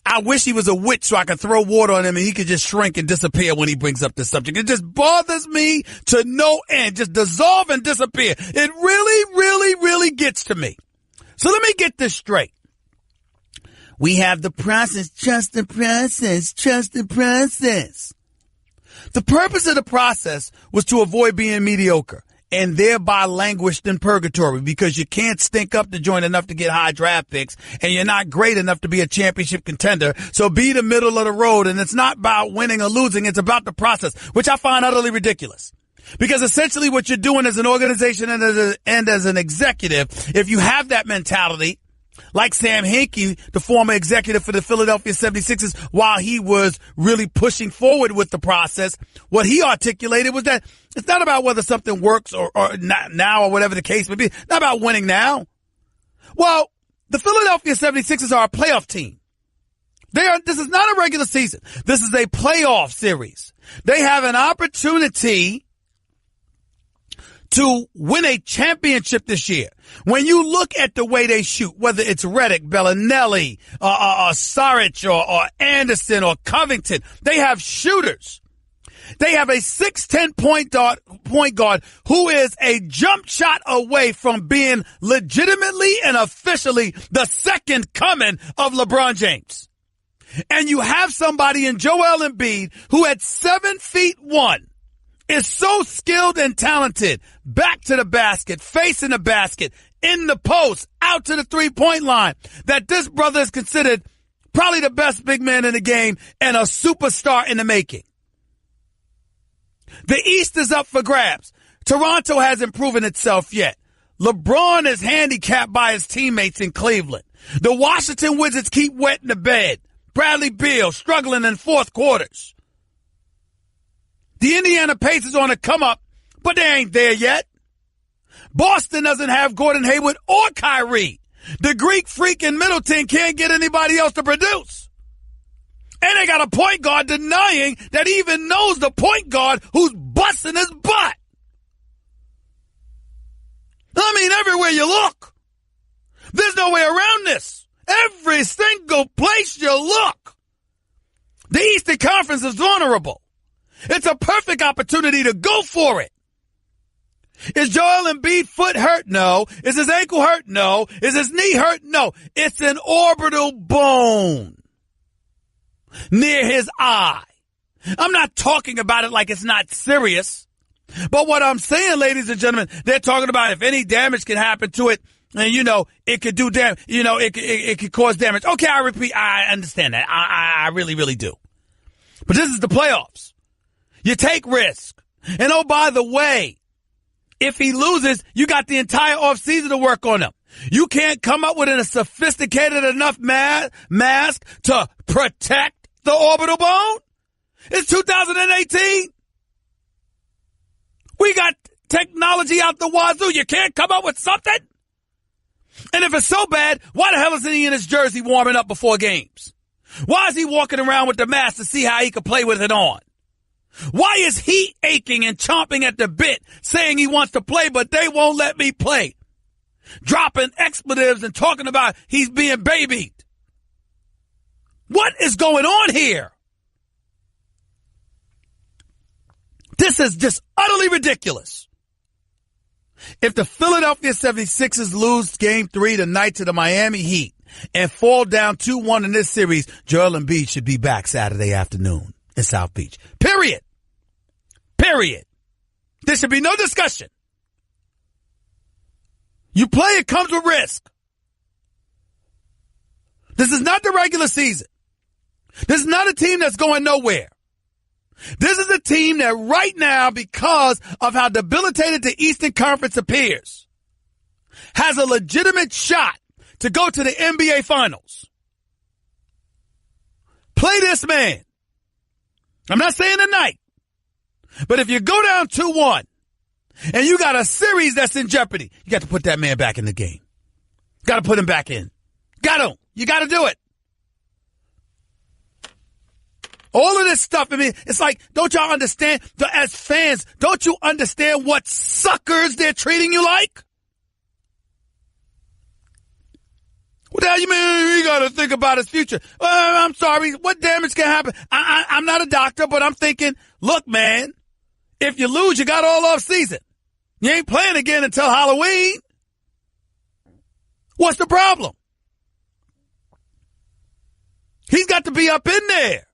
I wish he was a witch so I could throw water on him and he could just shrink and disappear when he brings up this subject. It just bothers me to no end. Just dissolve and disappear. It really, really, really gets to me. So let me get this straight. We have the process, trust the process, trust the process. The purpose of the process was to avoid being mediocre and thereby languished in purgatory, because you can't stink up the joint enough to get high draft picks and you're not great enough to be a championship contender. So be the middle of the road, and it's not about winning or losing. It's about the process, which I find utterly ridiculous. Because essentially what you're doing as an organization and as an executive, if you have that mentality, like Sam Hinkie, the former executive for the Philadelphia 76ers, while he was really pushing forward with the process, what he articulated was that it's not about whether something works or not now or whatever the case may be. It's not about winning now. Well, the Philadelphia 76ers are a playoff team. This is not a regular season. This is a playoff series. They have an opportunity to win a championship this year. When you look at the way they shoot, whether it's Redick, Bellinelli, Saric, or Anderson, or Covington, they have shooters. They have a 6'10" point guard who is a jump shot away from being legitimately and officially the second coming of LeBron James. And you have somebody in Joel Embiid who at 7'1" is so skilled and talented, back to the basket, facing the basket, in the post, out to the three-point line, that this brother is considered probably the best big man in the game and a superstar in the making. The East is up for grabs. Toronto hasn't proven itself yet. LeBron is handicapped by his teammates in Cleveland. The Washington Wizards keep wetting the bed. Bradley Beal struggling in fourth quarters. The Indiana Pacers on a come up, but they ain't there yet. Boston doesn't have Gordon Hayward or Kyrie. The Greek freak in Middleton can't get anybody else to produce. And they got a point guard denying that he even knows the point guard who's busting his butt. I mean, everywhere you look, there's no way around this. Every single place you look, the Eastern Conference is vulnerable. It's a perfect opportunity to go for it. Is Joel Embiid's foot hurt? No. Is his ankle hurt? No. Is his knee hurt? No. It's an orbital bone near his eye. I'm not talking about it like it's not serious. But what I'm saying, ladies and gentlemen, they're talking about if any damage can happen to it, and, it could do damage. It could cause damage. Okay, I repeat, I understand that. I really, really do. But this is the playoffs. You take risk. And oh, by the way, if he loses, you got the entire offseason to work on him. You can't come up with a sophisticated enough mask to protect the orbital bone? It's 2018. We got technology out the wazoo. You can't come up with something? And if it's so bad, why the hell isn't he in his jersey warming up before games? Why is he walking around with the mask to see how he can play with it on? Why is he aching and chomping at the bit, saying he wants to play, but they won't let me play? Dropping expletives and talking about he's being babied. What is going on here? This is just utterly ridiculous. If the Philadelphia 76ers lose Game 3 tonight to the Miami Heat and fall down 2-1 in this series, Joel Embiid should be back Saturday afternoon in South Beach. Period. There should be no discussion. You play, it comes with risk. This is not the regular season. This is not a team that's going nowhere. This is a team that right now, because of how debilitated the Eastern Conference appears, has a legitimate shot to go to the NBA Finals. Play this man. I'm not saying tonight, but if you go down 2-1 and you got a series that's in jeopardy, you got to put that man back in the game. Got to put him back in. You got to do it. All of this stuff, I mean, it's like, don't y'all understand, as fans, don't you understand what suckers they're treating you like? What the hell you mean? You got to think about his future. I'm sorry. What damage can happen? I'm not a doctor, but I'm thinking, look, man, if you lose, you got all off season. You ain't playing again until Halloween. What's the problem? He's got to be up in there.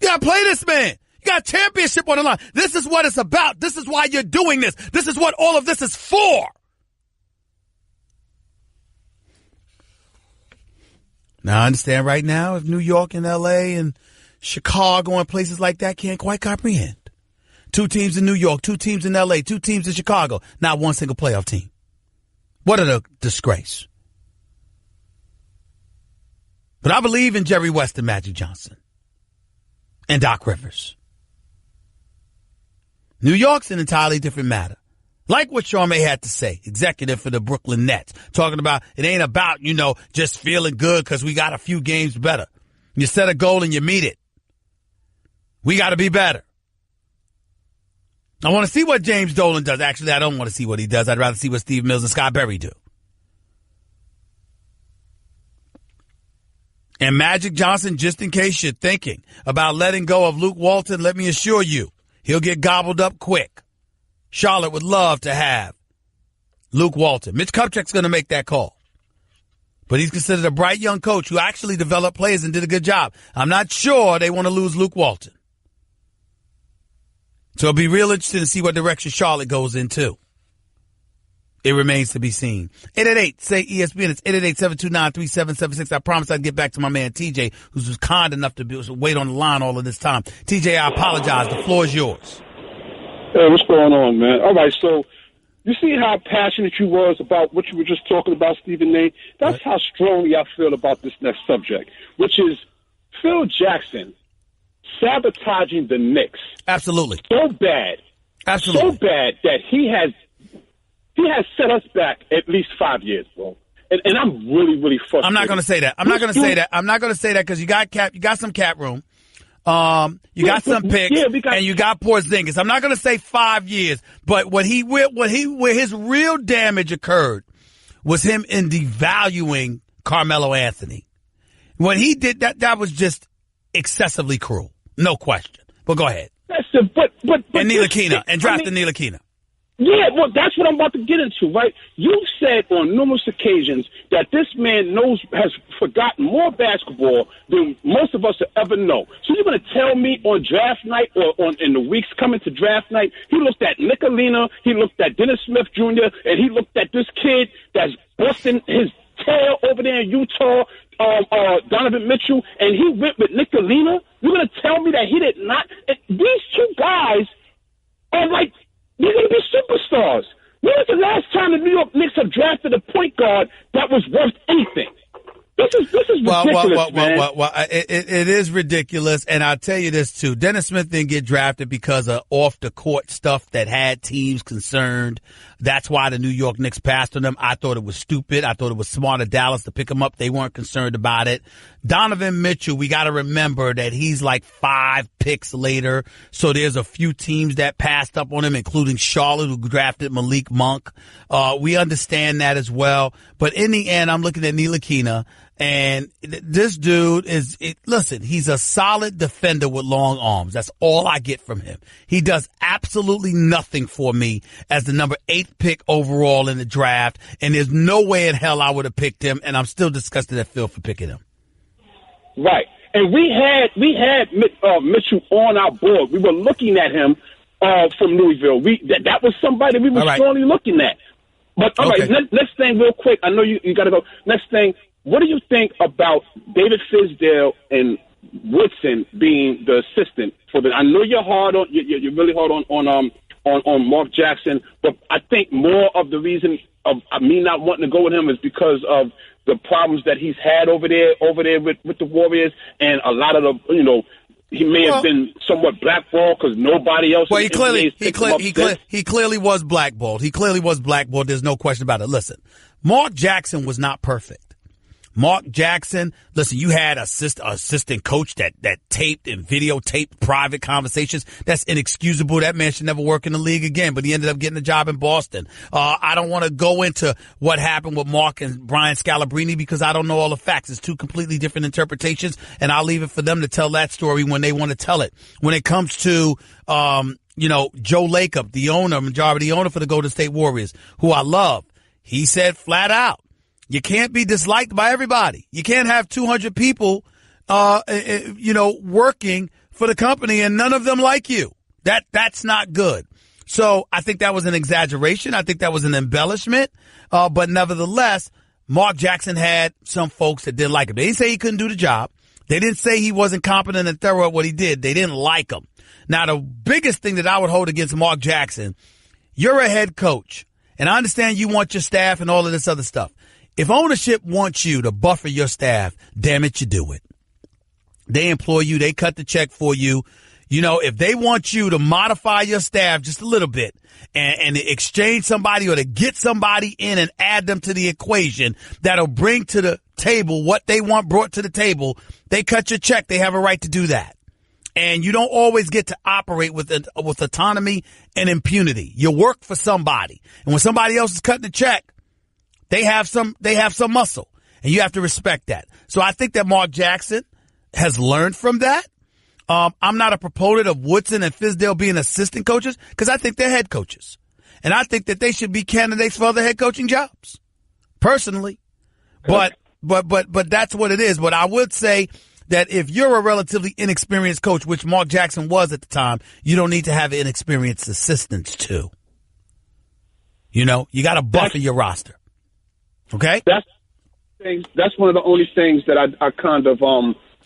You got to play this man. You got a championship on the line. This is what it's about. This is why you're doing this. This is what all of this is for. Now, I understand right now if New York and L.A. and Chicago and places like that can't quite comprehend. 2 teams in New York, 2 teams in L.A., 2 teams in Chicago, not one single playoff team. What a disgrace. But I believe in Jerry West and Magic Johnson. And Doc Rivers. New York's an entirely different matter. Like what Sean May had to say, executive for the Brooklyn Nets, talking about it ain't about, just feeling good because we got a few games better. You set a goal and you meet it. We got to be better. I want to see what James Dolan does. Actually, I don't want to see what he does. I'd rather see what Steve Mills and Scott Berry do. And Magic Johnson, just in case you're thinking about letting go of Luke Walton, let me assure you, he'll get gobbled up quick. Charlotte would love to have Luke Walton. Mitch Kupchak's going to make that call. But he's considered a bright young coach who actually developed players and did a good job. I'm not sure they want to lose Luke Walton. So it'll be real interesting to see what direction Charlotte goes into. It remains to be seen. 888-SAY-ESPN. It's 888-729-3776. I promised I'd get back to my man TJ, who's kind enough to wait on the line all of this time. TJ, I apologize. The floor is yours. Hey, what's going on, man? All right, so you see how passionate you was about what you were just talking about, Stephen A? That's how strongly I feel about this next subject, which is Phil Jackson sabotaging the Knicks. Absolutely. So bad. Absolutely. So bad that he has set us back at least 5 years, bro. And I'm really, really frustrated. I'm not going to say that. I'm not going to say that because you got some cap room. You got some picks, and you got Porzingis. I'm not going to say 5 years, but where his real damage occurred was him in devaluing Carmelo Anthony. When he did that was just excessively cruel, no question. But go ahead. And Ntilikina, and drafting Ntilikina. Yeah, well, that's what I'm about to get into, right? You've said on numerous occasions that this man has forgotten more basketball than most of us will ever know. So you're going to tell me on draft night or in the weeks coming to draft night, he looked at Ntilikina, he looked at Dennis Smith Jr., and he looked at this kid that's busting his tail over there in Utah, Donovan Mitchell, and he went with Ntilikina? You're going to tell me that he did not? These two guys are like, they're going to be superstars. When was the last time the New York Knicks have drafted a point guard that was worth anything? This is ridiculous, man. It is ridiculous, and I'll tell you this, too. Dennis Smith didn't get drafted because of off-the-court stuff that had teams concerned. That's why the New York Knicks passed on him. I thought it was stupid. I thought it was smart of Dallas to pick him up. They weren't concerned about it. Donovan Mitchell, we got to remember that he's like 5 picks later, so there's a few teams that passed up on him, including Charlotte, who drafted Malik Monk. We understand that as well. But in the end, I'm looking at Ntilikina. And this dude listen, he's a solid defender with long arms. That's all I get from him. He does absolutely nothing for me as the number 8 pick overall in the draft. And there's no way in hell I would have picked him. And I'm still disgusted at Phil for picking him. Right. And we had Mitchell on our board. We were looking at him from Louisville. That was somebody we were strongly looking at. But all right, next thing real quick. I know you got to go. Next thing. What do you think about David Fizdale and Woodson being the assistant for the? I know you're really hard on Mark Jackson, but I think more of the reason of me not wanting to go with him is because of the problems that he's had over there with the Warriors, and a lot of the he may have been somewhat blackballed because nobody else. Well, he clearly was blackballed. He clearly was blackballed. There's no question about it. Listen, Mark Jackson was not perfect. Mark Jackson, listen, you had assistant coach that taped and videotaped private conversations. That's inexcusable. That man should never work in the league again, but he ended up getting a job in Boston. I don't want to go into what happened with Mark and Brian Scalabrine because I don't know all the facts. It's two completely different interpretations, and I'll leave it for them to tell that story when they want to tell it. When it comes to, Joe Lacob, majority owner for the Golden State Warriors, who I love, he said flat out, you can't be disliked by everybody. You can't have 200 people, working for the company and none of them like you. That's not good. So I think that was an exaggeration. I think that was an embellishment. But nevertheless, Mark Jackson had some folks that didn't like him. They didn't say he couldn't do the job. They didn't say he wasn't competent and thorough at what he did. They didn't like him. Now, the biggest thing that I would hold against Mark Jackson, you're a head coach. And I understand you want your staff and all of this other stuff. If ownership wants you to buffer your staff, damn it, you do it. They employ you. They cut the check for you. If they want you to modify your staff just a little bit and to exchange somebody or to get somebody in and add them to the equation that'll bring to the table what they want brought to the table, they cut your check. They have a right to do that. And you don't always get to operate with autonomy and impunity. You work for somebody. And when somebody else is cutting the check, they have some muscle. And you have to respect that. So I think that Mark Jackson has learned from that. I'm not a proponent of Woodson and Fizdale being assistant coaches because I think they're head coaches. And I think that they should be candidates for other head coaching jobs, personally. But that's what it is. But I would say that if you're a relatively inexperienced coach, which Mark Jackson was at the time, you don't need to have inexperienced assistants too. You know, you got to buffer your roster. Okay? That's one of the only things that I kind of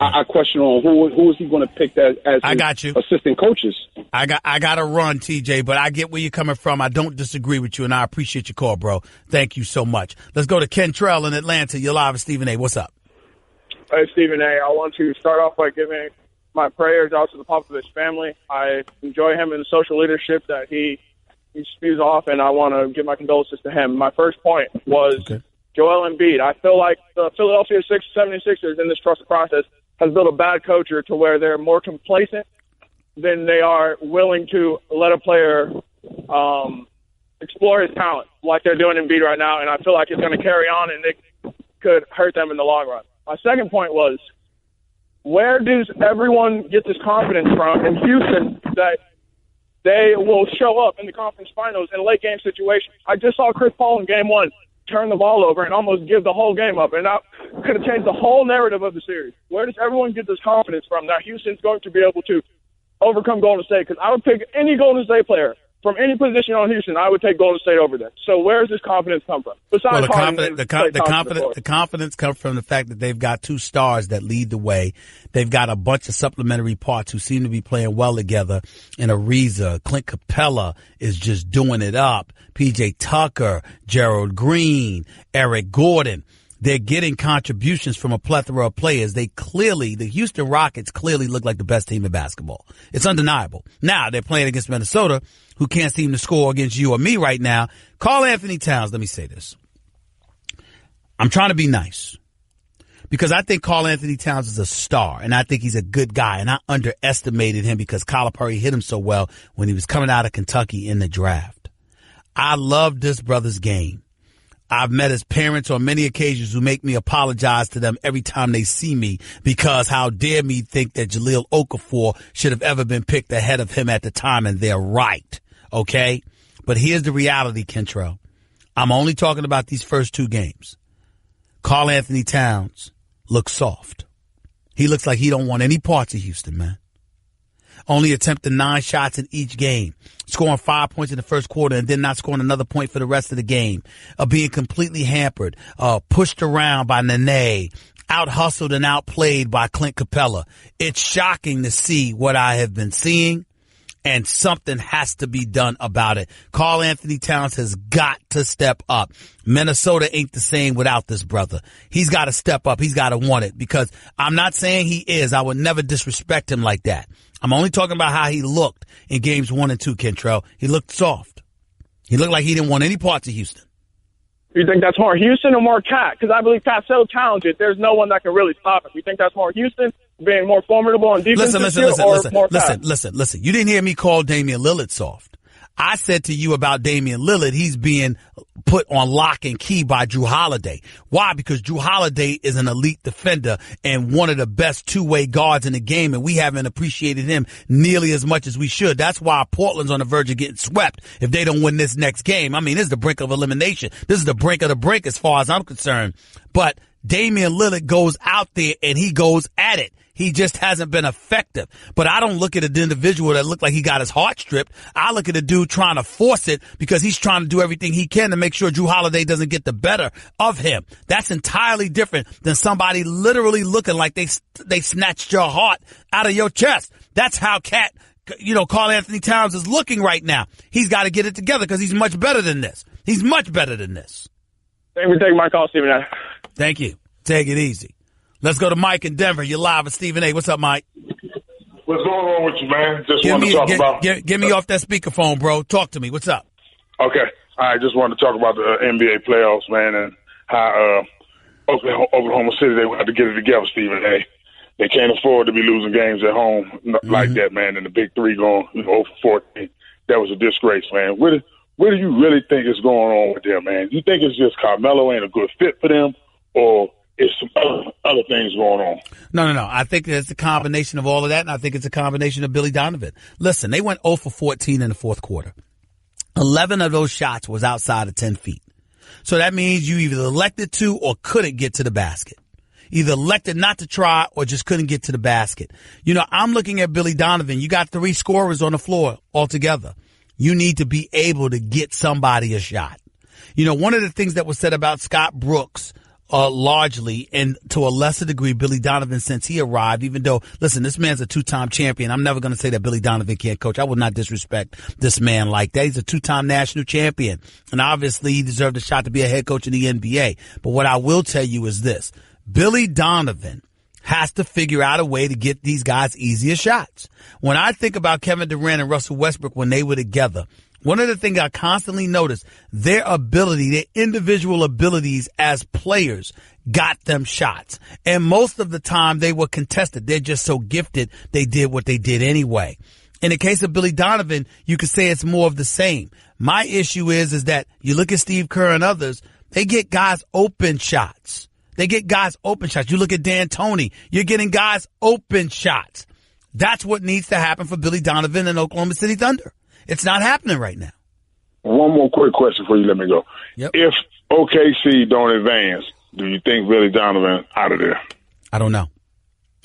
I question on who is he going to pick as I got you. Assistant coaches. I got to run, TJ, but I get where you're coming from. I don't disagree with you, and I appreciate your call, bro. Thank you so much. Let's go to Kentrell in Atlanta. You're live with Stephen A. What's up? Hey, Stephen A. I want to start off by giving my prayers out to the Popovich family. I enjoy him and the social leadership that he spews off, and I want to give my condolences to him. My first point was Joel Embiid. I feel like the Philadelphia 76ers in this trust process has built a bad culture to where they're more complacent than they are willing to let a player explore his talent like they're doing Embiid right now, and I feel like it's going to carry on, and it could hurt them in the long run. My second point was, where does everyone get this confidence from in Houston that they will show up in the conference finals in late game situations? I just saw Chris Paul in game one turn the ball over and almost give the whole game up, and that could have changed the whole narrative of the series. Where does everyone get this confidence from that Houston's going to be able to overcome Golden State? Because I would pick any Golden State player from any position on Houston. I would take Golden State over them. So where does this confidence come from? Besides the confidence comes from the fact that they've got two stars that lead the way. They've got a bunch of supplementary parts who seem to be playing well together. And Ariza, Clint Capella is just doing it up. PJ Tucker, Gerald Green, Eric Gordon. They're getting contributions from a plethora of players. The Houston Rockets clearly look like the best team in basketball. It's undeniable. Now they're playing against Minnesota, who can't seem to score against you or me right now. Karl Anthony Towns, let me say this. I'm trying to be nice because I think Karl Anthony Towns is a star, and I think he's a good guy, and I underestimated him because Calipari hit him so well when he was coming out of Kentucky in the draft. I love this brother's game. I've met his parents on many occasions who make me apologize to them every time they see me because how dare me think that Jahlil Okafor should have ever been picked ahead of him at the time, and they're right, okay? But here's the reality, Kentrell. I'm only talking about these first two games. Karl Anthony Towns looks soft. He looks like he don't want any parts of Houston, man. Only attempted 9 shots in each game, scoring 5 points in the first quarter and then not scoring another point for the rest of the game, being completely hampered, pushed around by Nene, out-hustled and outplayed by Clint Capella. It's shocking to see what I have been seeing, and something has to be done about it. Karl Anthony Towns has got to step up. Minnesota ain't the same without this brother. He's got to step up. He's got to want it, because I'm not saying he is. I would never disrespect him like that. I'm only talking about how he looked in games 1 and 2, Kentrell. He looked soft. He looked like he didn't want any parts of Houston. You think that's more Houston or more Cat? Because I believe Cat's so talented, there's no one that can really stop him. You think that's more Houston being more formidable on defense? Listen. You didn't hear me call Damian Lillard soft. I said to you about Damian Lillard, he's being put on lock and key by Jrue Holiday. Why? Because Jrue Holiday is an elite defender and one of the best two-way guards in the game, and we haven't appreciated him nearly as much as we should. That's why Portland's on the verge of getting swept if they don't win this next game. I mean, this is the brink of elimination. This is the brink of the brink as far as I'm concerned. But Damian Lillard goes out there and he goes at it. He just hasn't been effective. But I don't look at an individual that looked like he got his heart stripped. I look at a dude trying to force it because he's trying to do everything he can to make sure Jrue Holiday doesn't get the better of him. That's entirely different than somebody literally looking like they snatched your heart out of your chest. That's how Karl Anthony Towns is looking right now. He's got to get it together because he's much better than this. He's much better than this. Thank you for taking my call, Stephen A. Thank you. Take it easy. Let's go to Mike in Denver. You're live with Stephen A. What's up, Mike? What's going on with you, man? Just want to talk about... Get me off that speakerphone, bro. Talk to me. What's up? Okay. I just wanted to talk about the NBA playoffs, man, and how Oklahoma City, they had to get it together, Stephen A. They can't afford to be losing games at home like that, man. And the big three going 0 for 14. That was a disgrace, man. Where do you really think is going on with them, man? You think it's just Carmelo ain't a good fit for them, or is some other things going on? No. I think it's a combination of all of that, and I think it's a combination of Billy Donovan. Listen, they went 0 for 14 in the fourth quarter. 11 of those shots was outside of 10 feet. So that means you either elected to or couldn't get to the basket. Either elected not to try or just couldn't get to the basket. I'm looking at Billy Donovan. You got 3 scorers on the floor altogether. You need to be able to get somebody a shot. One of the things that was said about Scott Brooks, largely, and to a lesser degree, Billy Donovan since he arrived, even though, listen, this man's a 2-time champion. I'm never going to say that Billy Donovan can't coach. I would not disrespect this man like that. He's a 2-time national champion. And obviously he deserved a shot to be a head coach in the NBA. But what I will tell you is this. Billy Donovan has to figure out a way to get these guys easier shots. When I think about Kevin Durant and Russell Westbrook when they were together, one of the things I constantly notice, their individual abilities as players got them shots. And most of the time they were contested. They're just so gifted they did what they did anyway. In the case of Billy Donovan, you could say it's more of the same. My issue is that you look at Steve Kerr and others, they get guys open shots. You look at D'Antoni, you're getting guys open shots. That's what needs to happen for Billy Donovan and Oklahoma City Thunder. It's not happening right now. One more quick question before you let me go. Yep. If OKC don't advance, do you think Billy Donovan out of there? I don't know.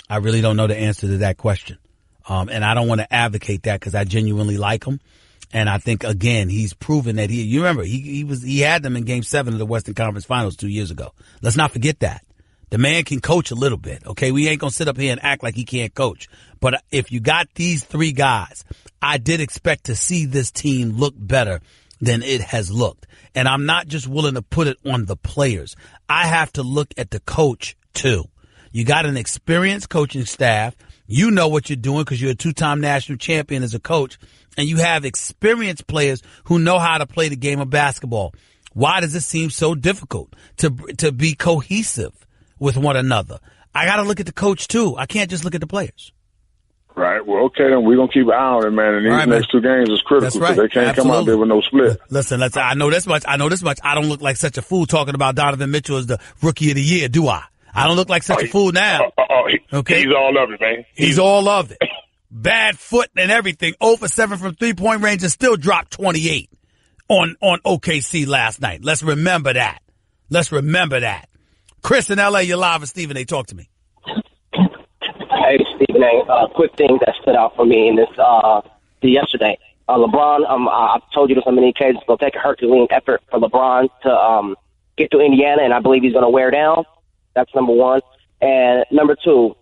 I really don't know the answer to that question. And I don't want to advocate that because I genuinely like him. And I think, again, he's proven that you remember, he had them in Game 7 of the Western Conference Finals 2 years ago. Let's not forget that. The man can coach a little bit, okay? We ain't going to sit up here and act like he can't coach. But if you got these 3 guys, I did expect to see this team look better than it has looked. And I'm not just willing to put it on the players. I have to look at the coach, too. You got an experienced coaching staff. You know what you're doing because you're a 2-time national champion as a coach. And you have experienced players who know how to play the game of basketball. Why does it seem so difficult to be cohesive with one another? I got to look at the coach, too. I can't just look at the players. Right. Well, okay, then we're going to keep an eye on it, man. And these next 2 games is critical. That's right. They can't come out there with no split. Listen, I know this much. I don't look like such a fool talking about Donovan Mitchell as the rookie of the year, do I? I don't look like such a fool now. Okay. He's all of it, man. He's all of it. Bad foot and everything. 0 for 7 from 3-point range and still dropped 28 on OKC last night. Let's remember that. Chris in L.A., you're live with Stephen A. Talk to me. Hey, Stephen A. Quick thing that stood out for me in this yesterday. LeBron, I've told you this on many occasions, it's going to take a Herculean effort for LeBron to get to Indiana, and I believe he's going to wear down. That's number one. And number 2,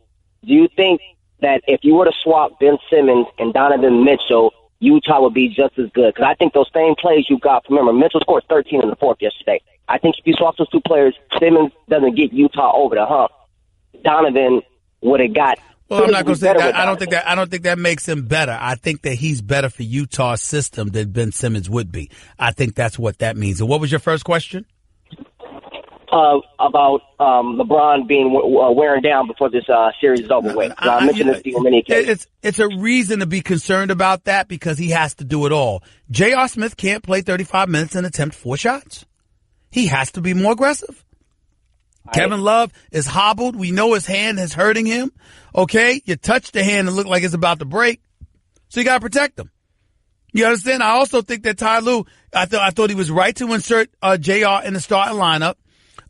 do you think that if you were to swap Ben Simmons and Donovan Mitchell, Utah would be just as good? Because I think those same plays you got, remember, Mitchell scored 13 in the fourth yesterday. I think if you swap those 2 players, Simmons doesn't get Utah over the hump. Donovan would have got. Well, I'm not going to say that. I don't think that makes him better. I think that he's better for Utah's system than Ben Simmons would be. I think that's what that means. And what was your first question? About LeBron being wearing down before this series is over with. I mentioned this to you on many occasions. It's a reason to be concerned about that because he has to do it all. J.R. Smith can't play 35 minutes and attempt 4 shots. He has to be more aggressive. Kevin Love is hobbled. We know his hand is hurting him. Okay, you touch the hand and look like it's about to break. So you got to protect him. You understand? I also think that Ty Lue, I thought he was right to insert J.R. in the starting lineup.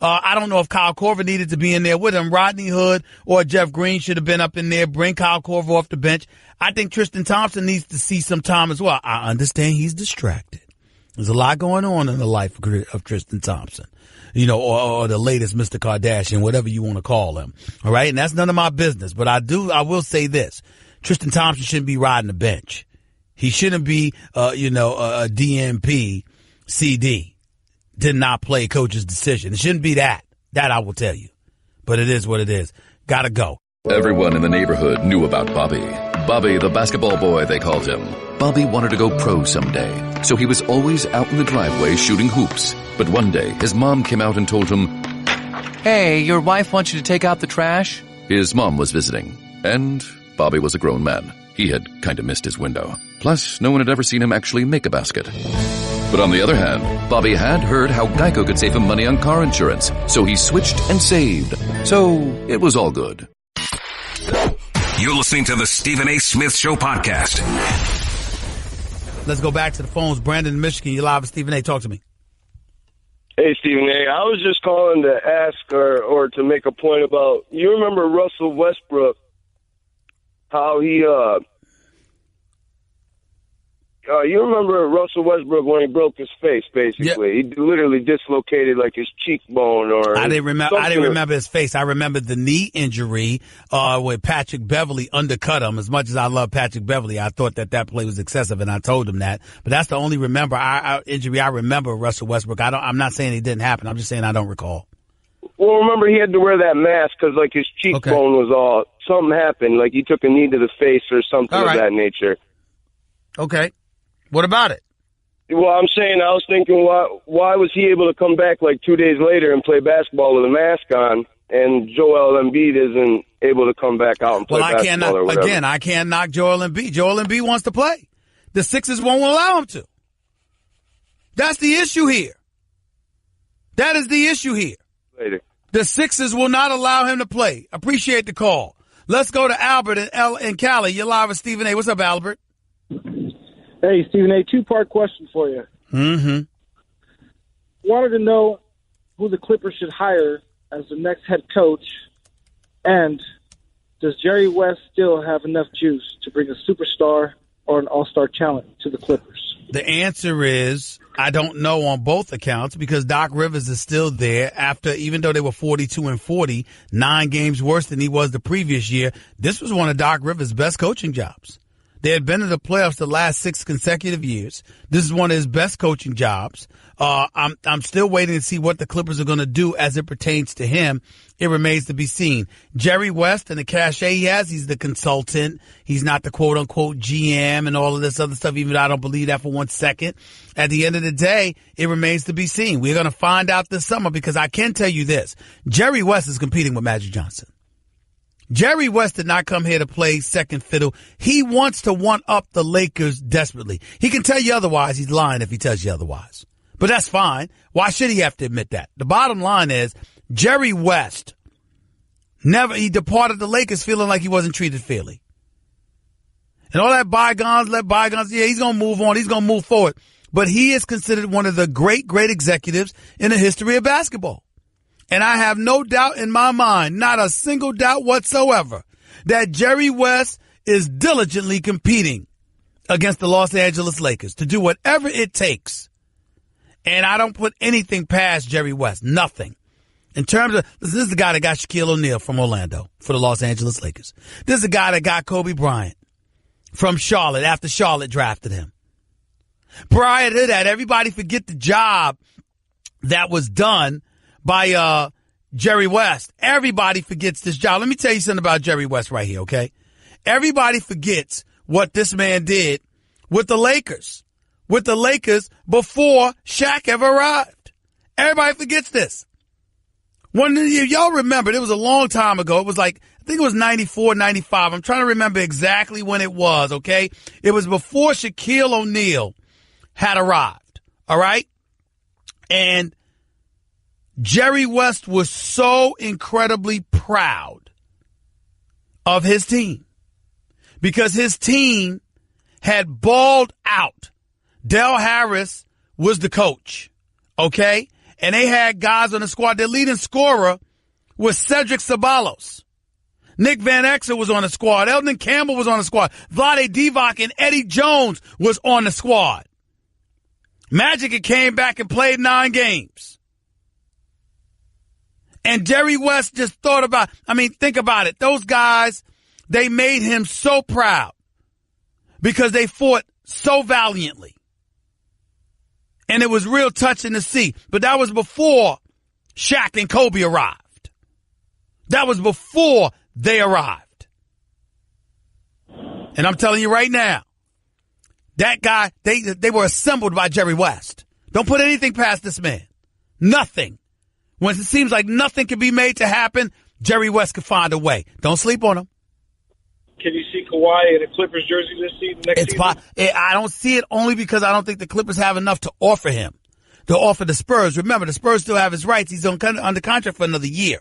I don't know if Kyle Korver needed to be in there with him. Rodney Hood or Jeff Green should have been up in there. Bring Kyle Korver off the bench. I think Tristan Thompson needs to see some time as well. I understand he's distracted. There's a lot going on in the life of Tristan Thompson, or the latest Mr. Kardashian, whatever you want to call him. All right. And that's none of my business. But I will say this. Tristan Thompson shouldn't be riding the bench. He shouldn't be, a DNP CD. Did not play coach's decision. It shouldn't be that. That I will tell you. But it is what it is. Gotta go. Everyone in the neighborhood knew about Bobby. Bobby, the basketball boy, they called him. Bobby wanted to go pro someday, so he was always out in the driveway shooting hoops. But one day, his mom came out and told him, "Hey, your wife wants you to take out the trash." His mom was visiting, and Bobby was a grown man. He had kind of missed his window. Plus, no one had ever seen him actually make a basket. But on the other hand, Bobby had heard how Geico could save him money on car insurance, so he switched and saved. So it was all good. You're listening to the Stephen A. Smith Show podcast. Let's go back to the phones. Brandon in Michigan, you're live with Stephen A. Talk to me. Hey, Stephen A. I was just calling to ask or to make a point about, you remember Russell Westbrook, how he, you remember Russell Westbrook when he broke his face, basically. Yep. He literally dislocated like his cheekbone or I didn't remember his face. I remember the knee injury where Patrick Beverly undercut him. As much as I love Patrick Beverly, I thought that play was excessive, and I told him that. But that's the only injury I remember Russell Westbrook. I'm not saying it didn't happen. I'm just saying I don't recall. Well, remember he had to wear that mask because like his cheekbone was all, something happened. Like he took a knee to the face or something of that nature. Okay. What about it? Well, I'm saying I was thinking, why was he able to come back like 2 days later and play basketball with a mask on, and Joel Embiid isn't able to come back out and play basketball or whatever? Again, I can't knock Joel Embiid. Joel Embiid wants to play. The Sixers won't allow him to. That's the issue here. That is the issue here. Later. The Sixers will not allow him to play. Appreciate the call. Let's go to Albert in Cali. You're live with Stephen A. What's up, Albert? Hey, Stephen A., two-part question for you. Mm-hmm. Wanted to know who the Clippers should hire as the next head coach, and does Jerry West still have enough juice to bring a superstar or an all-star talent to the Clippers? The answer is I don't know on both accounts because Doc Rivers is still there even though they were 42-40, 9 games worse than he was the previous year. This was one of Doc Rivers' best coaching jobs. They had been in the playoffs the last 6 consecutive years. This is one of his best coaching jobs. I'm still waiting to see what the Clippers are going to do as it pertains to him. It remains to be seen. Jerry West and the cachet he has, he's the consultant. He's not the quote-unquote GM and all of this other stuff, even though I don't believe that for 1 second. At the end of the day, it remains to be seen. We're going to find out this summer because I can tell you this. Jerry West is competing with Magic Johnson. Jerry West did not come here to play second fiddle. He wants to one-up the Lakers desperately. He can tell you otherwise. He's lying if he tells you otherwise. But that's fine. Why should he have to admit that? The bottom line is Jerry West he departed the Lakers feeling like he wasn't treated fairly. And all that bygones, he's going to move on. He's going to move forward. But he is considered one of the great, great executives in the history of basketball. And I have no doubt in my mind, not a single doubt whatsoever, that Jerry West is diligently competing against the Los Angeles Lakers to do whatever it takes. And I don't put anything past Jerry West. Nothing. In terms of, this is the guy that got Shaquille O'Neal from Orlando for the Los Angeles Lakers. This is the guy that got Kobe Bryant from Charlotte after Charlotte drafted him. Prior to that, everybody forget the job that was done by Jerry West. Everybody forgets this job. Let me tell you something about Jerry West right here, okay? Everybody forgets what this man did with the Lakers. With the Lakers before Shaq ever arrived. Everybody forgets this. Y'all remember, it was a long time ago. It was like, I think it was 94, 95. I'm trying to remember exactly when it was, okay? It was before Shaquille O'Neal had arrived, all right? And Jerry West was so incredibly proud of his team because his team had balled out. Del Harris was the coach, okay? And they had guys on the squad. Their leading scorer was Cedric Ceballos. Nick Van Exel was on the squad. Eldon Campbell was on the squad. Vlade Divac and Eddie Jones was on the squad. Magic had came back and played 9 games. And Jerry West just thought about, think about it. Those guys, they made him so proud because they fought so valiantly. And it was real touching to see. But that was before Shaq and Kobe arrived. That was before they arrived. And I'm telling you right now, that guy, they were assembled by Jerry West. Don't put anything past this man. Nothing. When it seems like nothing can be made to happen, Jerry West could find a way. Don't sleep on him. Can you see Kawhi in a Clippers jersey this season? Next season? I don't see it only because I don't think the Clippers have enough to offer him, to offer the Spurs. Remember, the Spurs still have his rights. He's under contract for another year.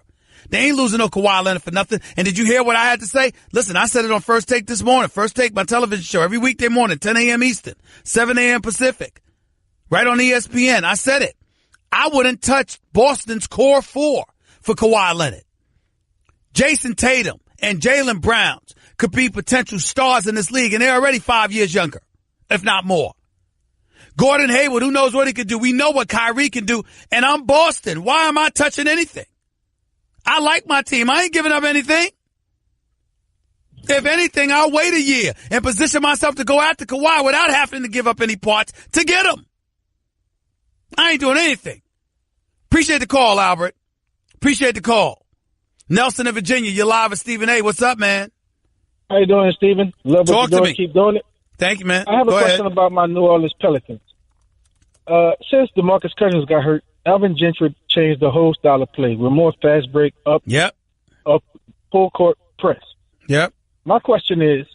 They ain't losing no Kawhi Leonard for nothing. And did you hear what I had to say? Listen, I said it on First Take this morning. First Take, my television show, every weekday morning, 10 a.m. Eastern, 7 a.m. Pacific, right on ESPN. I said it. I wouldn't touch Boston's core four for Kawhi Leonard. Jason Tatum and Jaylen Brown could be potential stars in this league, and they're already 5 years younger, if not more. Gordon Hayward, who knows what he could do? We know what Kyrie can do, and I'm Boston. Why am I touching anything? I like my team. I ain't giving up anything. If anything, I'll wait a year and position myself to go after Kawhi without having to give up any parts to get him. I ain't doing anything. Appreciate the call, Albert. Appreciate the call. Nelson in Virginia, you're live with Stephen A. What's up, man? How you doing, Stephen? Love what you're doing. Keep doing it. Thank you, man. I have a question about my New Orleans Pelicans. Since DeMarcus Cousins got hurt, Alvin Gentry changed the whole style of play. We're more fast break, up, full court press. Yep. My question is,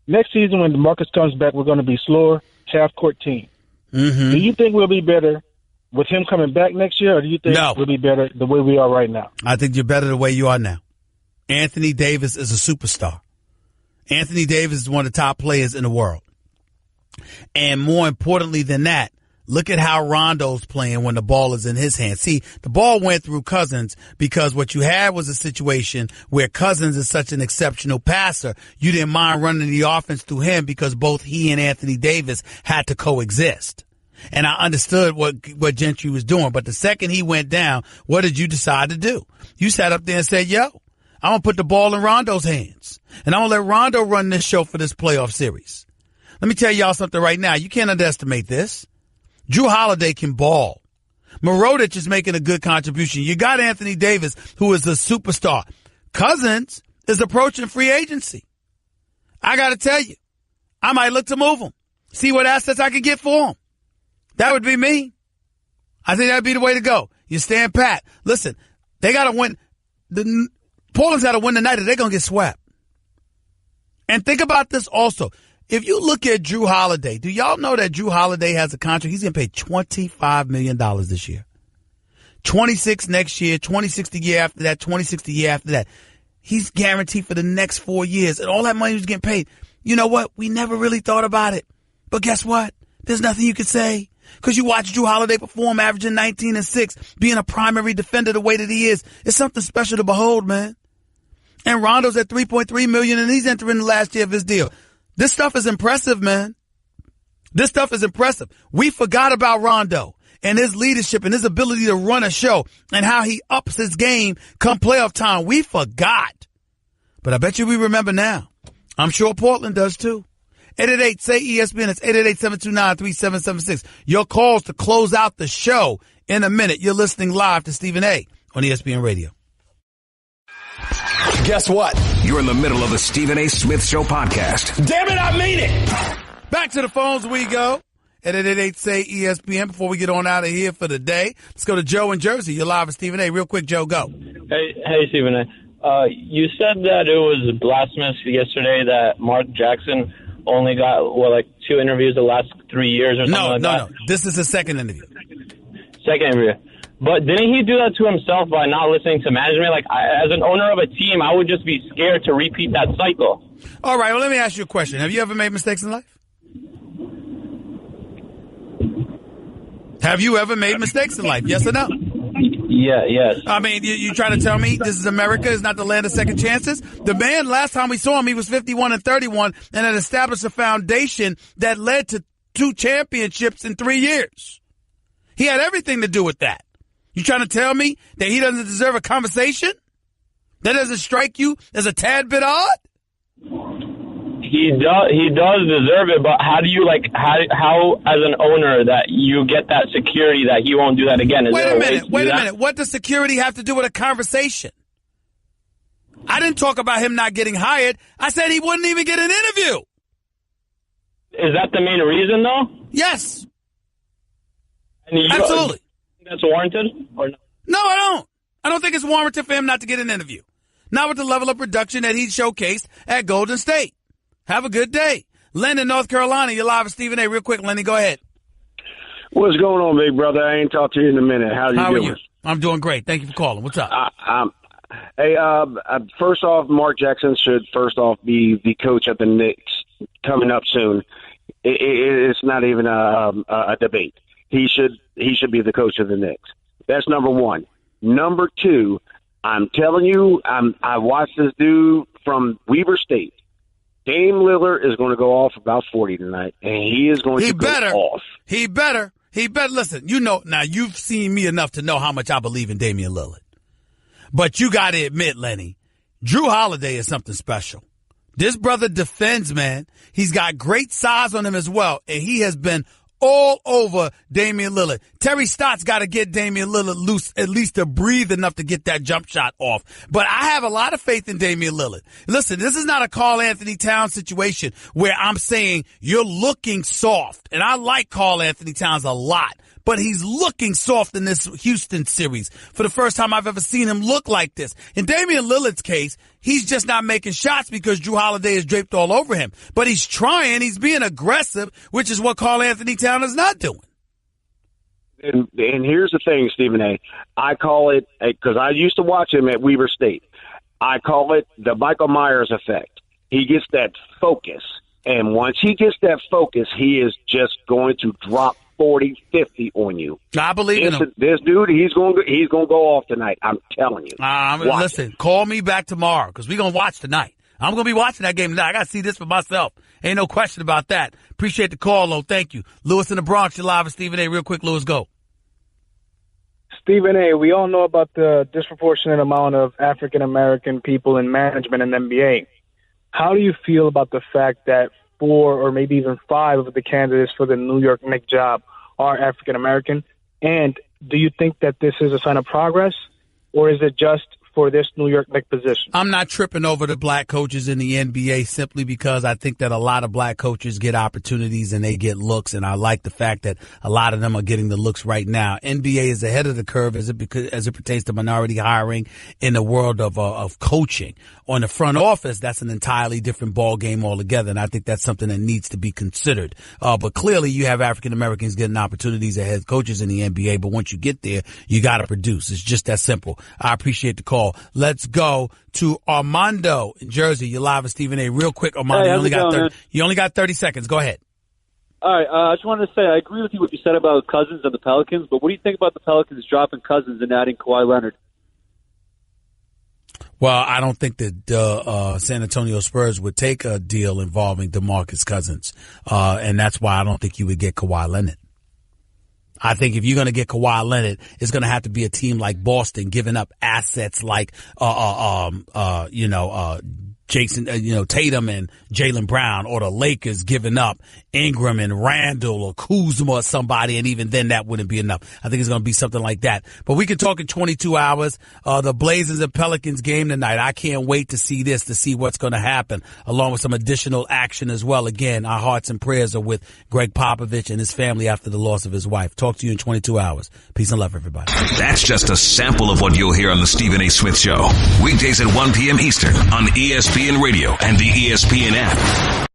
next season when DeMarcus comes back, we're going to be slower, half court team. Mm-hmm. Do you think we'll be better with him coming back next year, or do you think we'll be better the way we are right now? I think you're better the way you are now. Anthony Davis is a superstar. Anthony Davis is one of the top players in the world. And more importantly than that, look at how Rondo's playing when the ball is in his hands. See, the ball went through Cousins because what you had was a situation where Cousins is such an exceptional passer. You didn't mind running the offense through him because both he and Anthony Davis had to coexist. And I understood what Gentry was doing. But the second he went down, what did you decide to do? You sat up there and said, I'm going to put the ball in Rondo's hands. And I'm going to let Rondo run this show for this playoff series. Let me tell y'all something right now. You can't underestimate this. Drew Holiday can ball. Mirotic is making a good contribution. You got Anthony Davis, who is a superstar. Cousins is approaching free agency. I got to tell you, I might look to move him, see what assets I can get for him. That would be me. I think that'd be the way to go. You stand pat. Listen, they got to win. Portland's got to win tonight or they're going to get swept. And think about this also. If you look at Drew Holiday, do y'all know that Drew Holiday has a contract? He's going to pay $25 million this year. 26 next year, 26 the year after that, 26 the year after that. He's guaranteed for the next 4 years. And all that money was getting paid. You know what? We never really thought about it. But guess what? There's nothing you could say. Because you watch Drew Holiday perform, averaging 19 and 6, being a primary defender the way that he is. It's something special to behold, man. And Rondo's at $3.3 million, and he's entering the last year of his deal. This stuff is impressive, man. This stuff is impressive. We forgot about Rondo and his leadership and his ability to run a show and how he ups his game come playoff time. We forgot. But I bet you we remember now. I'm sure Portland does too. 888-SAY-ESPN. It's 888-729-3776. Your calls to close out the show in a minute. You're listening live to Stephen A. on ESPN Radio. Guess what? You're in the middle of the Stephen A. Smith Show podcast. Damn it, I mean it! Back to the phones we go. At 888-SAY-ESPN. Before we get on out of here for the day, let's go to Joe in Jersey. You're live with Stephen A. Real quick, Joe, go. Hey, Stephen A. You said that it was blasphemous yesterday that Mark Jackson only got, 2 interviews the last 3 years or something that? No. This is his second interview. Second interview. But didn't he do that to himself by not listening to management? As an owner of a team, I would just be scared to repeat that cycle. All right, well, let me ask you a question. Have you ever made mistakes in life? Have you ever made mistakes in life? Yes or no? Yeah, yes. I mean, you trying to tell me this is America, is not the land of second chances? The man, last time we saw him, he was 51-31 and had established a foundation that led to 2 championships in 3 years. He had everything to do with that. You trying to tell me that he doesn't deserve a conversation? That doesn't strike you as a tad bit odd? He does deserve it, but how do you, how as an owner that you get that security that he won't do that again? Wait a minute. What does security have to do with a conversation? I didn't talk about him not getting hired. I said he wouldn't even get an interview. Is that the main reason, though? Yes. Absolutely. That's warranted? Or no? No, I don't. I don't think it's warranted for him not to get an interview. Not with the level of production that he showcased at Golden State. Have a good day. Len in North Carolina, you're live with Stephen A. Real quick, Lenny, go ahead. What's going on, big brother? I ain't talked to you in a minute. How are doing? You? I'm doing great. Thank you for calling. What's up? First off, Mark Jackson should be the coach of the Knicks coming up soon. It's not even a debate. He should be the coach of the Knicks. That's number one. Number two, I'm telling you, I watched this dude from Weber State. Dame Lillard is going to go off about 40 tonight, and he is going to go off. He better. Listen, now you've seen me enough to know how much I believe in Damian Lillard. But you got to admit, Lenny, Drew Holiday is something special. This brother defends, man. He's got great size on him as well, and he has been all over Damian Lillard. Terry Stotts got to get Damian Lillard loose at least to breathe enough to get that jump shot off. But I have a lot of faith in Damian Lillard. Listen, this is not a Karl Anthony Towns situation where I'm saying you're looking soft. And I like Karl Anthony Towns a lot. But he's looking soft in this Houston series for the first time I've ever seen him look like this. In Damian Lillard's case, he's just not making shots because Drew Holiday is draped all over him. But he's trying. He's being aggressive, which is what Karl Anthony Towns is not doing. And here's the thing, Stephen A. I call it, because I used to watch him at Weber State, I call it the Michael Myers effect. He gets that focus. And once he gets that focus, he is just going to drop 40, 50 on you. I believe in him. This dude, he's going to go off tonight. I'm telling you. Listen, call me back tomorrow because we're going to watch tonight. I'm going to be watching that game tonight. I got to see this for myself. Ain't no question about that. Appreciate the call, though. Thank you. Lewis in the Bronx, you're live with Stephen A. Real quick, Lewis, go. Stephen A., we all know about the disproportionate amount of African-American people in management in the NBA. How do you feel about the fact that 4 or maybe even 5 of the candidates for the New York Knicks job are African-American? And do you think that this is a sign of progress, or is it just for this New York Knicks position? I'm not tripping over the black coaches in the NBA simply because I think that a lot of black coaches get opportunities and they get looks, and I like the fact that a lot of them are getting the looks right now. NBA is ahead of the curve as it pertains to minority hiring in the world of coaching. On the front office, that's an entirely different ball game altogether, and I think that's something that needs to be considered. But clearly, you have African Americans getting opportunities as head coaches in the NBA, but once you get there, you got to produce. It's just that simple. I appreciate the call. Let's go to Armando in Jersey. You're live with Stephen A. Real quick, Armando. Hey, you only got 30 seconds. Go ahead. All right. I just wanted to say I agree with you what you said about Cousins and the Pelicans, but what do you think about the Pelicans dropping Cousins and adding Kawhi Leonard? Well, I don't think that San Antonio Spurs would take a deal involving DeMarcus Cousins, and that's why I don't think you would get Kawhi Leonard. I think if you're going to get Kawhi Leonard, it's going to have to be a team like Boston giving up assets like, Jason, Tatum and Jaylen Brown, or the Lakers giving up Ingram and Randall or Kuzma or somebody, and even then that wouldn't be enough. I think it's going to be something like that. But we can talk in 22 hours. The Blazers and Pelicans game tonight. I can't wait to see this, to see what's going to happen, along with some additional action as well. Again, our hearts and prayers are with Greg Popovich and his family after the loss of his wife. Talk to you in 22 hours. Peace and love, everybody. That's just a sample of what you'll hear on the Stephen A. Smith Show. Weekdays at 1 p.m. Eastern on ESPN Radio and the ESPN app.